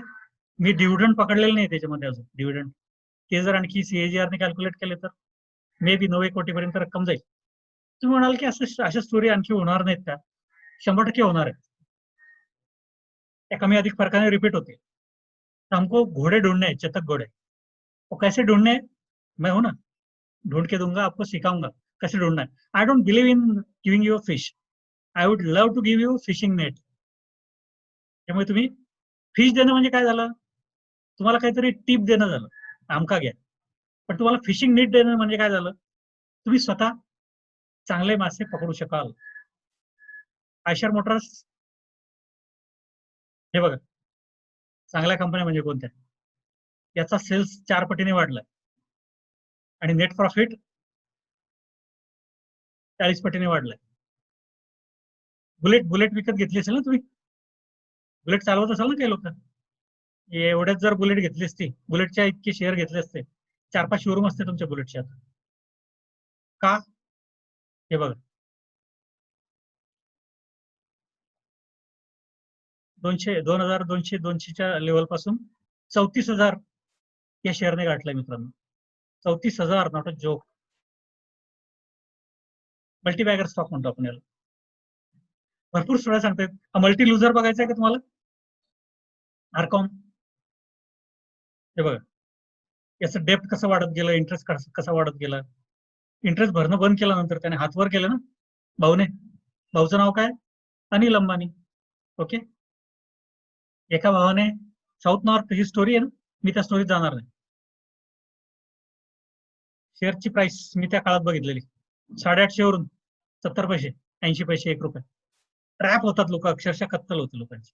मी डिव्हिडंड पकडलेलं नाही त्याच्यामध्ये अजून. डिव्हिडंड ते जर आणखी CAGR ने कॅल्क्युलेट केले तर मे बी 9 कोटीपर्यंत रक्कम जाईल. तुम्ही म्हणाल की अशा स्टोरी आणखी होणार नाहीत का? 100% होणार आहेत. त्या कमी अधिक फरकाने रिपीट होते. हमको घोड़े ढूंढने हैं, चेतक घोड़े. वो कैसे ढूंढने हैं? मैं हूं ना, ढूंढ के दूंगा, आपको सिखाऊंगा कैसे ढूंढना है. I don't believe in giving you fish, I would love to give you fishing net. त्यामुळे तुम्ही फिश देणं म्हणजे काय झालं? तुम्हाला काहीतरी टिप देणं झालं, आमका घ्या. पण तुम्हाला फिशिंग नेट देणं म्हणजे काय झालं? तुम्ही स्वतः चांगले मासे पकडू शकाल. आयशर मोटर्स, हे बघा, चांगल्या कंपन्या म्हणजे कोणत्या? याचा सेल्स 4 पटीने वाढलाय आणि नेट प्रॉफिट 40 पटीने वाढलाय. बुलेट विकत घेतली असेल ना तुम्ही? बुलेट चालवत असाल ना काही लोक? एवढ्यात जर बुलेट घेतली असती, बुलेटच्या इतके शेअर घेतले असते, 4-5 शोरूम असते तुमच्या बुलेटच्या. का? हे बघा, 2,200च्या लेवल पासून 34,000 या शेअरने गाठलाय मित्रांनो. 34,000, not a joke. Multibagger stock म्हणतो आपण याला. भरपूर स्टोऱ्या सांगतायत. मल्टी लुझर बघायचं आहे का तुम्हाला? आरकॉम हे बघा, याचं डेप्थ कसं वाढत गेलं, इंटरेस्ट कसा वाढत गेला. इंटरेस्ट भरणं बंद केल्यानंतर त्याने हातवर केलं ना भाऊने. भाऊचं नाव काय? अनिल अंबानी. ओके, एका भावाने साऊथ नॉर्थ ही स्टोरी आहे ना, मी त्या स्टोरीत जाणार नाही. शेअरची प्राइस मी त्या काळात बघितलेली 850 वरून 70 पैसे, 80 पैसे, 1 रुपये. ट्रॅप होतात लोक, अक्षरशः कत्तल होते लोकांची.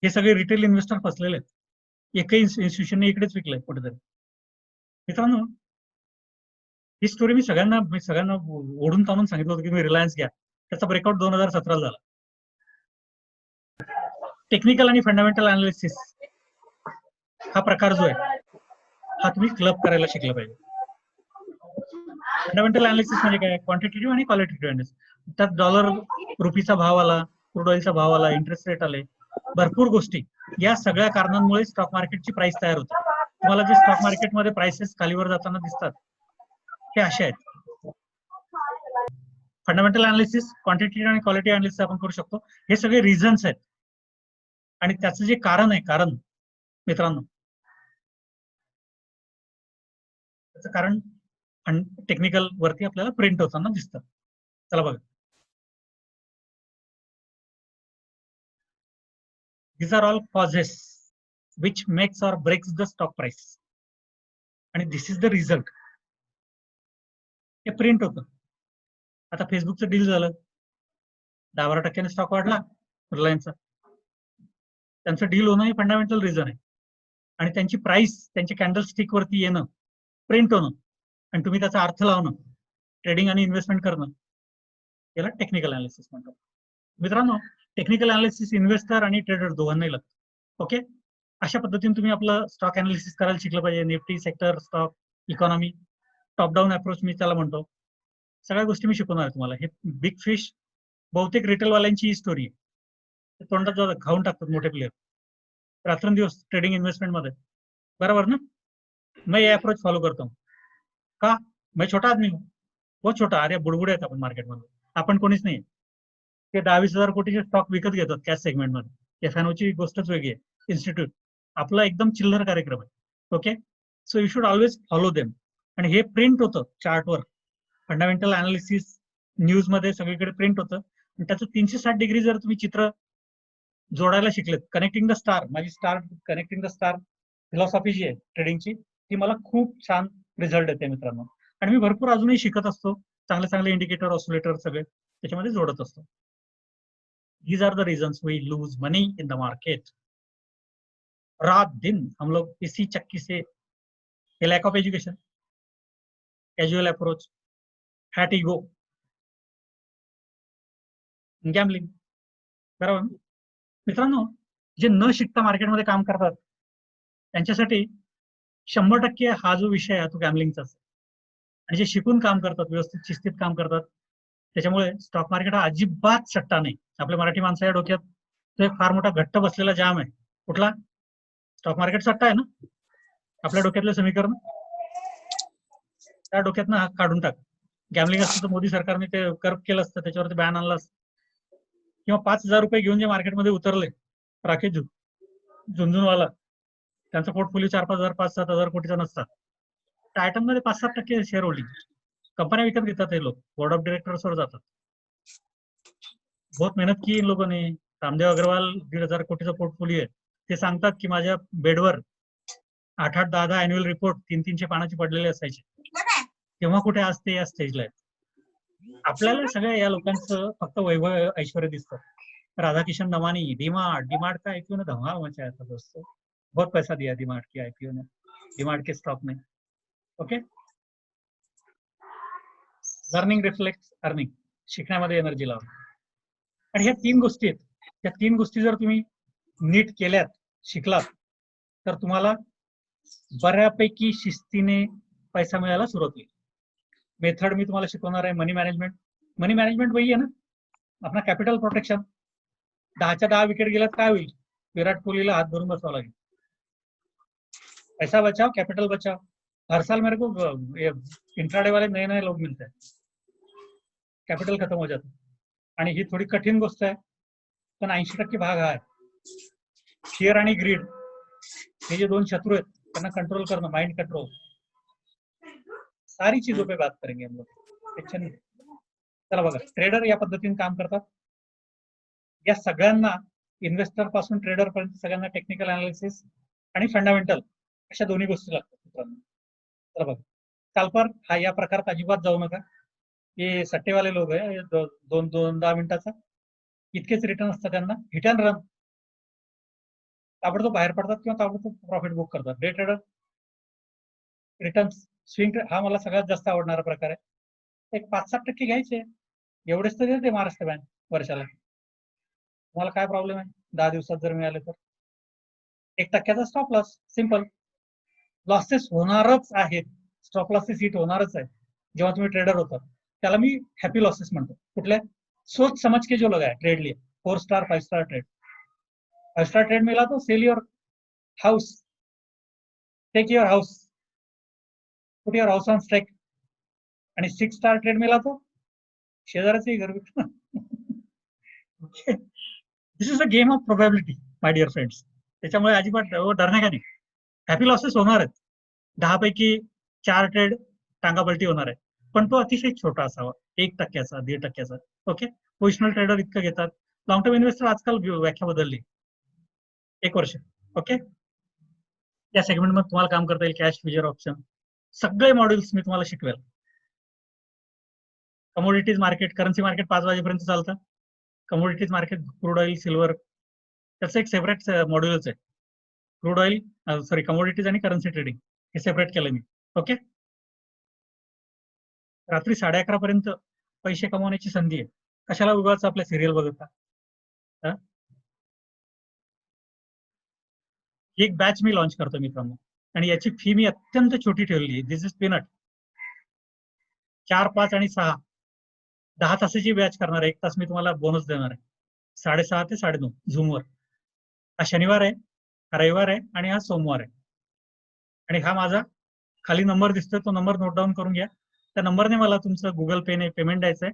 हे सगळे रिटेल इन्व्हेस्टर फसलेले आहेत. एकही इन्स्टिट्यूशनने इकडेच विकलंय कुठेतरी. मित्रांनो, ही स्टोरी मी सगळ्यांना ओढून ताणून सांगितलं होतं की मी रिलायन्स घ्या. त्याचा ब्रेकआउट 2017 झाला. टेक्निकल आणि फंडामेंटल अनालिसिस हा प्रकार जो आहे हा तुम्ही क्लब करायला शिकला पाहिजे. फंडामेंटल अनालिसिस म्हणजे काय? क्वांटिटेटिव्ह आणि क्वालिटेटिव्ह अनालिसिस. त्यात डॉलर रुपीचा भाव आला, क्रूड ऑइलचा भाव आला, इंटरेस्ट रेट आले, भरपूर गोष्टी. या सगळ्या कारणांमुळे स्टॉक मार्केटची प्राइस तयार होते. तुम्हाला जे स्टॉक मार्केटमध्ये प्राइसेस खालीवर जाताना दिसतात हे असे आहेत. फंडामेंटल अनालिसिस, क्वांटिटेटिव्ह आणि क्वालिटी अनालिसिस आपण करू शकतो. हे सगळे रिझन्स आहेत आणि त्याचं जे कारण आहे, कारण मित्रांनो, त्याचं कारण टेक्निकल वरती आपल्याला प्रिंट होताना दिसतं. चला बघा, these are all causes which makes or breaks the stock price आणि this is the result. हे प्रिंट होतं. आता फेसबुकचं डील झालं, 10-12% स्टॉक वाढला रिलायन्सचा. त्यांचं डील होणं हे फंडामेंटल रिझन आहे आणि त्यांची प्राइस त्यांच्या कॅन्डल स्टिक वरती येणं, प्रिंट होणं आणि तुम्ही त्याचा अर्थ लावणं, ट्रेडिंग आणि इन्व्हेस्टमेंट करणं, याला टेक्निकल अनालिसिस म्हणतात. मित्रांनो, टेक्निकल अनालिसिस इन्व्हेस्टर आणि ट्रेडर दोघांनाही लागतं. ओके, अशा पद्धतीने तुम्ही आपलं स्टॉक अनालिसिस करायला शिकलं पाहिजे. Nifty, sector, stock, economy, top down approach me त्याला म्हणतो. सगळ्या गोष्टी मी शिकवणार आहे तुम्हाला. हे बिग फिश बहुतेक रिटेलवाल्यांची ही स्टोरी आहे. तोंडात खाऊन टाकतात मोठे प्लेयर रात्रंदिवस ट्रेडिंग इन्वेस्टमेंट मध्ये, बरोबर ना? मैं ये अप्रोच फॉलो करता हूँ. का? मैं छोटा आदमी हूँ. बहुत छोटा. अरे बुडबुडे आहेत आपण मार्केटमध्ये, आपण कोणीच नाही. ते 10-20 हजार कोटीचे स्टॉक विकत घेतात कॅश सेगमेंटमध्ये. एफएनओची गोष्टच वेगळी आहे. इन्स्टिट्यूट आपला एकदम चिल्लर कार्यक्रम आहे. Okay, so you should always follow them. आणि हे प्रिंट होतं चार्टवर. फंडामेंटल अनालिसिस न्यूज मध्ये सगळीकडे प्रिंट होतं आणि त्याचं 360 डिग्री जर तुम्ही चित्र जोडायला शिकलेत. कनेक्टिंग द स्टार, माझी star connecting the star philosophy जी आहे ट्रेडिंगची, ती मला खूप छान रिझल्ट येते मित्रांनो. आणि मी भरपूर अजूनही शिकत असतो. चांगले चांगले इंडिकेटर, ऑसिलेटर सगळे त्याच्यामध्ये जोडत असतो. These are the reasons we lose money in the market. रात दिन हम लोग इसी चक्की से, lack of education, casual approach, fat ego, gambling, बरोबर मित्रांनो? जे न शिकता मार्केटमध्ये काम करतात त्यांच्यासाठी 100% हा जो विषय आहे तो गॅमलिंगचाच. आणि जे शिकून काम करतात, व्यवस्थित शिस्तीत काम करतात, त्याच्यामुळे स्टॉक मार्केट हा अजिबात सट्टा नाही. आपल्या मराठी माणसाच्या डोक्यात तो एक फार मोठा घट्ट बसलेला जाम आहे. कुठला? स्टॉक मार्केट सट्टा आहे ना. आपल्या डोक्यातलं समीकरण त्या डोक्यातनं काढून टाक. गॅमलिंग असतं तर मोदी सरकारने ते कर्ब केलं असतं, त्याच्यावरती बॅन आणला असतं. किंवा 5,000 रुपये घेऊन जे मार्केटमध्ये उतरले राकेश झुंझुनवाला, त्यांचा पोर्टफोलिओ 4-5 हजार, 5-7 हजार कोटीचा नसतात. टायटन मध्ये 5-7% शेअर होल्डिंग. कंपन्या विकत घेतात हे लोक, बोर्ड ऑफ डिरेक्टर्सवर जातात. बहुत मेहनत की इन लोगों ने. रामदेव अग्रवाल 1,500 कोटीचा पोर्टफोलिओ आहे. ते सांगतात की माझ्या बेडवर 8-8, 10-10 अॅन्युअल रिपोर्ट 300-300 पानाचे पडलेले असायचे. तेव्हा कुठे आज ते या स्टेजला आहेत. आपल्याला सगळ्या या लोकांचं फक्त वैभव ऐश्वर्य दिसतं. राधाकिशन दमानी, डीमार्ट का आईपीओ ने धमाल मचाया था दोस्तों. बहुत पैसा दिया डीमार्ट की आईपीओ ने, डीमार्ट के स्टॉक में. ओके, लर्निंग रिफ्लेक्ट अर्निंग, शिकण्यामध्ये एनर्जी लावा. आणि ह्या 3 गोष्टी आहेत. त्या 3 गोष्टी जर तुम्ही नीट केल्यात, शिकलात, तर तुम्हाला बऱ्यापैकी शिस्तीने पैसा मिळायला सुरुवात होईल. मेथड मी तुम्हाला शिकवणार आहे. मनी मॅनेजमेंट. मनी मॅनेजमेंट वही आहे ना आपला कॅपिटल प्रोटेक्शन. 10च्या 10 विकेट गेल्यात काय होईल? विराट कोहलीला हात धरून बसावं लागेल. पैसा बचाओ, कैपिटल बचाओ. हर साल मेरे को इंट्राडे वाले नए नए लोग मिलते हैं, कैपिटल खत्म हो जाता है. आणि ही थोडी कठीण गोष्ट आहे. पण 80% भाग हा आहे. फिअर आणि ग्रीड हे जे दोन शत्रू आहेत त्यांना कंट्रोल करणं, माइंड कंट्रोल, सारी चीजों पे बात करेंगे हम लोग. टेन्शन नाही. चला बघा, ट्रेडर या पद्धतीने काम करतात. या सगळ्यांना, इन्व्हेस्टर पासून ट्रेडर पर्यंत सगळ्यांना टेक्निकल अनालिसिस आणि फंडामेंटल अशा दोन्ही गोष्टी लागतात मित्रांनो. चला बघा, स्कॅल्पर हा या प्रकारात अजिबात जाऊ नका. हे सट्टेवाले लोक आहे, 2-10 मिनिटाचा इतकेच रिटर्न असतात त्यांना. हिट अँड रन, ताबडतोब बाहेर पडतात किंवा ताबडतोब प्रॉफिट बुक करतात. डे ट्रेडर रिटर्न स्विंग, हा मला सगळ्यात जास्त आवडणारा प्रकार आहे. एक 5-7% घ्यायचे, एवढेच तर देते महाराष्ट्र बँक वर्षाला. तुम्हाला काय प्रॉब्लेम आहे 10 दिवसात जर मिळाले तर? 1% स्टॉप लॉस, सिंपल. लॉसेस होणारच आहेत, स्टॉप लॉसेस हिट होणारच आहे जेव्हा तुम्ही ट्रेडर होता. त्याला मी हॅपी लॉसेस म्हणतो. कुठले? सोच समझ के जो लगाया ट्रेड लिए, 4 star 5 star trade. 5 star trade मिला तो sell your house, take your house, put your house on stake. आणि 6 स्टार ट्रेड मिला तो शेजाऱ्याचंही घर विकतो. This is a game of probability my dear friends. त्याच्यामुळे अजिबात डरणे का नाही. हॅपी लॉसेस होणार आहेत. 10 पैकी 4 ट्रेड टांगापलटी होणार आहे, पण तो अतिशय छोटा असावा, 1%चा 1.5%चा. ओके, पोझिशनल ट्रेडर इतकं घेतात. लॉंग टर्म इन्व्हेस्टर आजकाल व्याख्या बदलली, 1 वर्ष. ओके, या सेगमेंटमध्ये तुम्हाला काम करता येईल. कॅश फ्युचर ऑप्शन सगळे मॉड्यूल्स मी तुम्हाला शिकवेल. कमोडिटीज मार्केट, करन्सी मार्केट 5 वाजेपर्यंत चालतं. Commodities market, crude oil, silver, त्याचं एक सेपरेट मॉड्यूलच आहे. क्रूड ऑइल, सॉरी, कमोडिटीज आणि करन्सी ट्रेडिंग हे सेपरेट केलं मी. ओके, रात्री 11:30 पर्यंत पैसे कमवण्याची संधी आहे. कशाला उगाच आपल्या सिरियल बघता. एक बॅच मी लॉन्च करतो मित्रांनो, आणि याची फी मी अत्यंत छोटी ठेवली आहे. दिस इज पीनट. 4, 5 आणि 6 10 तासाची बॅच करणार आहे. 1 तास मी तुम्हाला बोनस देणार आहे. 6:30 ते 9:30 झूमवर. हा शनिवार आहे, हा रविवार आहे आणि हा सोमवार आहे. आणि हा माझा खाली नंबर दिसतोय, तो नंबर नोट डाऊन करून घ्या. त्या नंबरने मला तुमचं गुगल पेने पेमेंट द्यायचं आहे.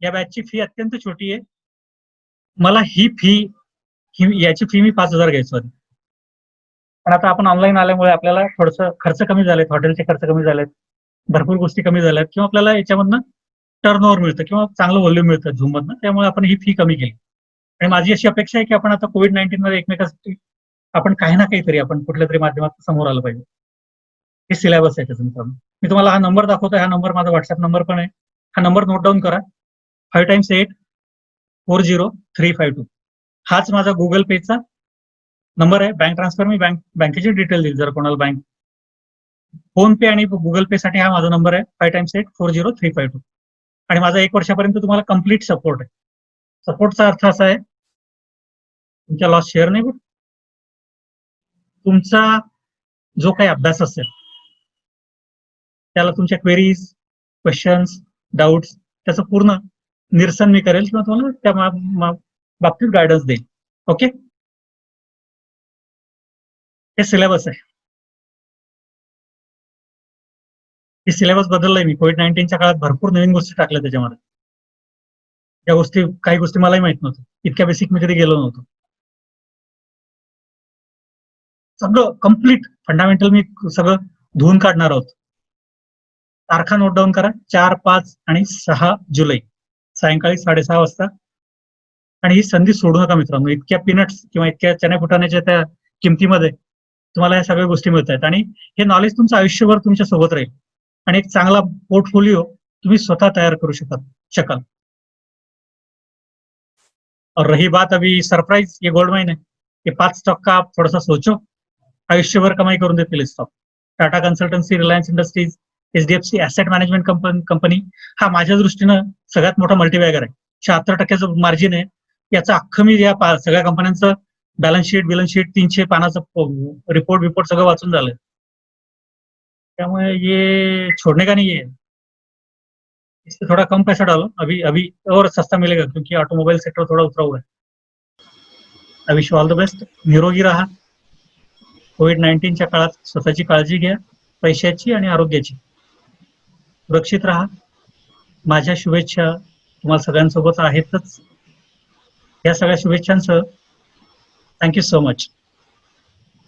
या बॅचची फी अत्यंत छोटी आहे. मला याची फी मी 5,000 घ्यायचो आधी, पण आता आपण ऑनलाईन आल्यामुळे आपल्याला थोडंसं खर्च कमी झालेत, हॉटेलचे खर्च कमी झालेत, भरपूर गोष्टी कमी झाल्यात, किंवा आपल्याला याच्यामधनं टर्नओव्हर मिळतं किंवा चांगलं व्हॉल्यूम मिळतं झूममधनं, त्यामुळे आपण ही फी कमी केली. आणि माझी अशी अपेक्षा आहे की आपण आता कोविड-19 मध्ये एकमेकांसाठी आपण काही ना काहीतरी आपण कुठल्या तरी माध्यमात समोर आलं पाहिजे. हे सिलेबस आहे त्याचं मित्रांनो. मी तुम्हाला हा नंबर दाखवतो. हा नंबर माझा व्हॉट्सअप नंबर पण आहे. हा नंबर नोट डाऊन करा, 5x8 40 352. हाच माझा गुगल पेचा नंबर आहे. बँक ट्रान्सफर मी बँकेची डिटेल देईल जर कोणाला बँक, फोन पे आणि गुगल पे साठी हा माझा नंबर आहे, 5x8 40 352. आणि माझा 1 वर्षापर्यंत तुम्हाला कम्प्लीट सपोर्ट आहे. सपोर्टचा अर्थ असा आहे, तुमच्या लॉस शेअर नाही होत. तुमचा जो काही अभ्यास असेल त्याला तुमच्या क्वेरीज, क्वेश्चन्स, डाऊट्स त्याचं पूर्ण निरसन मी करेल किंवा तुम्हाला त्या बाबतीत गायडन्स देईल. ओके, हे सिलेबस आहे. हे सिलेबस बदललाय मी. कोविड-19च्या काळात भरपूर नवीन गोष्टी टाकल्या त्याच्यामध्ये. त्या गोष्टी, काही गोष्टी मलाही माहित नव्हत्या. इतक्या बेसिक मी कधी गेलो नव्हतो. सगळं कम्प्लीट फंडामेंटल मी सगळं धुवून काढणार आहोत. तारखा नोट डाऊन करा, 4, 5 आणि 6 जुलै सायंकाळी 6:30 वाजता. आणि ही संधी सोडू नका मित्रांनो. इतक्या पीनट्स किंवा इतक्या चण्या फुटाण्याच्या त्या किमतीमध्ये तुम्हाला या सगळ्या गोष्टी मिळत आहेत, आणि हे नॉलेज तुमचं आयुष्यभर तुमच्या सोबत राहील. आणि एक चांगला पोर्टफोलिओ तुम्ही स्वतः तयार करू शकाल. और रही बात अभी सरप्राइज, ये गोल्ड माइन है. ये 5 स्टॉक का आप थोड़ा सा सोचो, आयुष्यभर कमाई करून देतील stock. Tata consultancy, Reliance industries, HDFC asset management company हा माझ्या दृष्टीनं सगळ्यात मोठा मल्टीबॅगर आहे. 76% मार्जिन आहे. याचं अख्खं मी या सगळ्या कंपन्यांचं बॅलन्स शीट 300 पानाचं रिपोर्ट सगळं वाचून झालंय. त्यामुळे ये छोड़ने का नहीं है. इससे थोड़ा कम पैसा डालो, अभी अभी और सस्ता मिलेगा क्योंकि ऑटोमोबाइल सेक्टर थोड़ा उतरा हुआ है. I wish you all the best. निरोगी राहा. कोविड-19च्या काळात स्वतःची काळजी घ्या, पैशाची आणि आरोग्याची. सुरक्षित राहा. माझ्या शुभेच्छा तुम्हाला सगळ्यांसोबत आहेतच. या सगळ्या शुभेच्छांसह थँक्यू सो मच.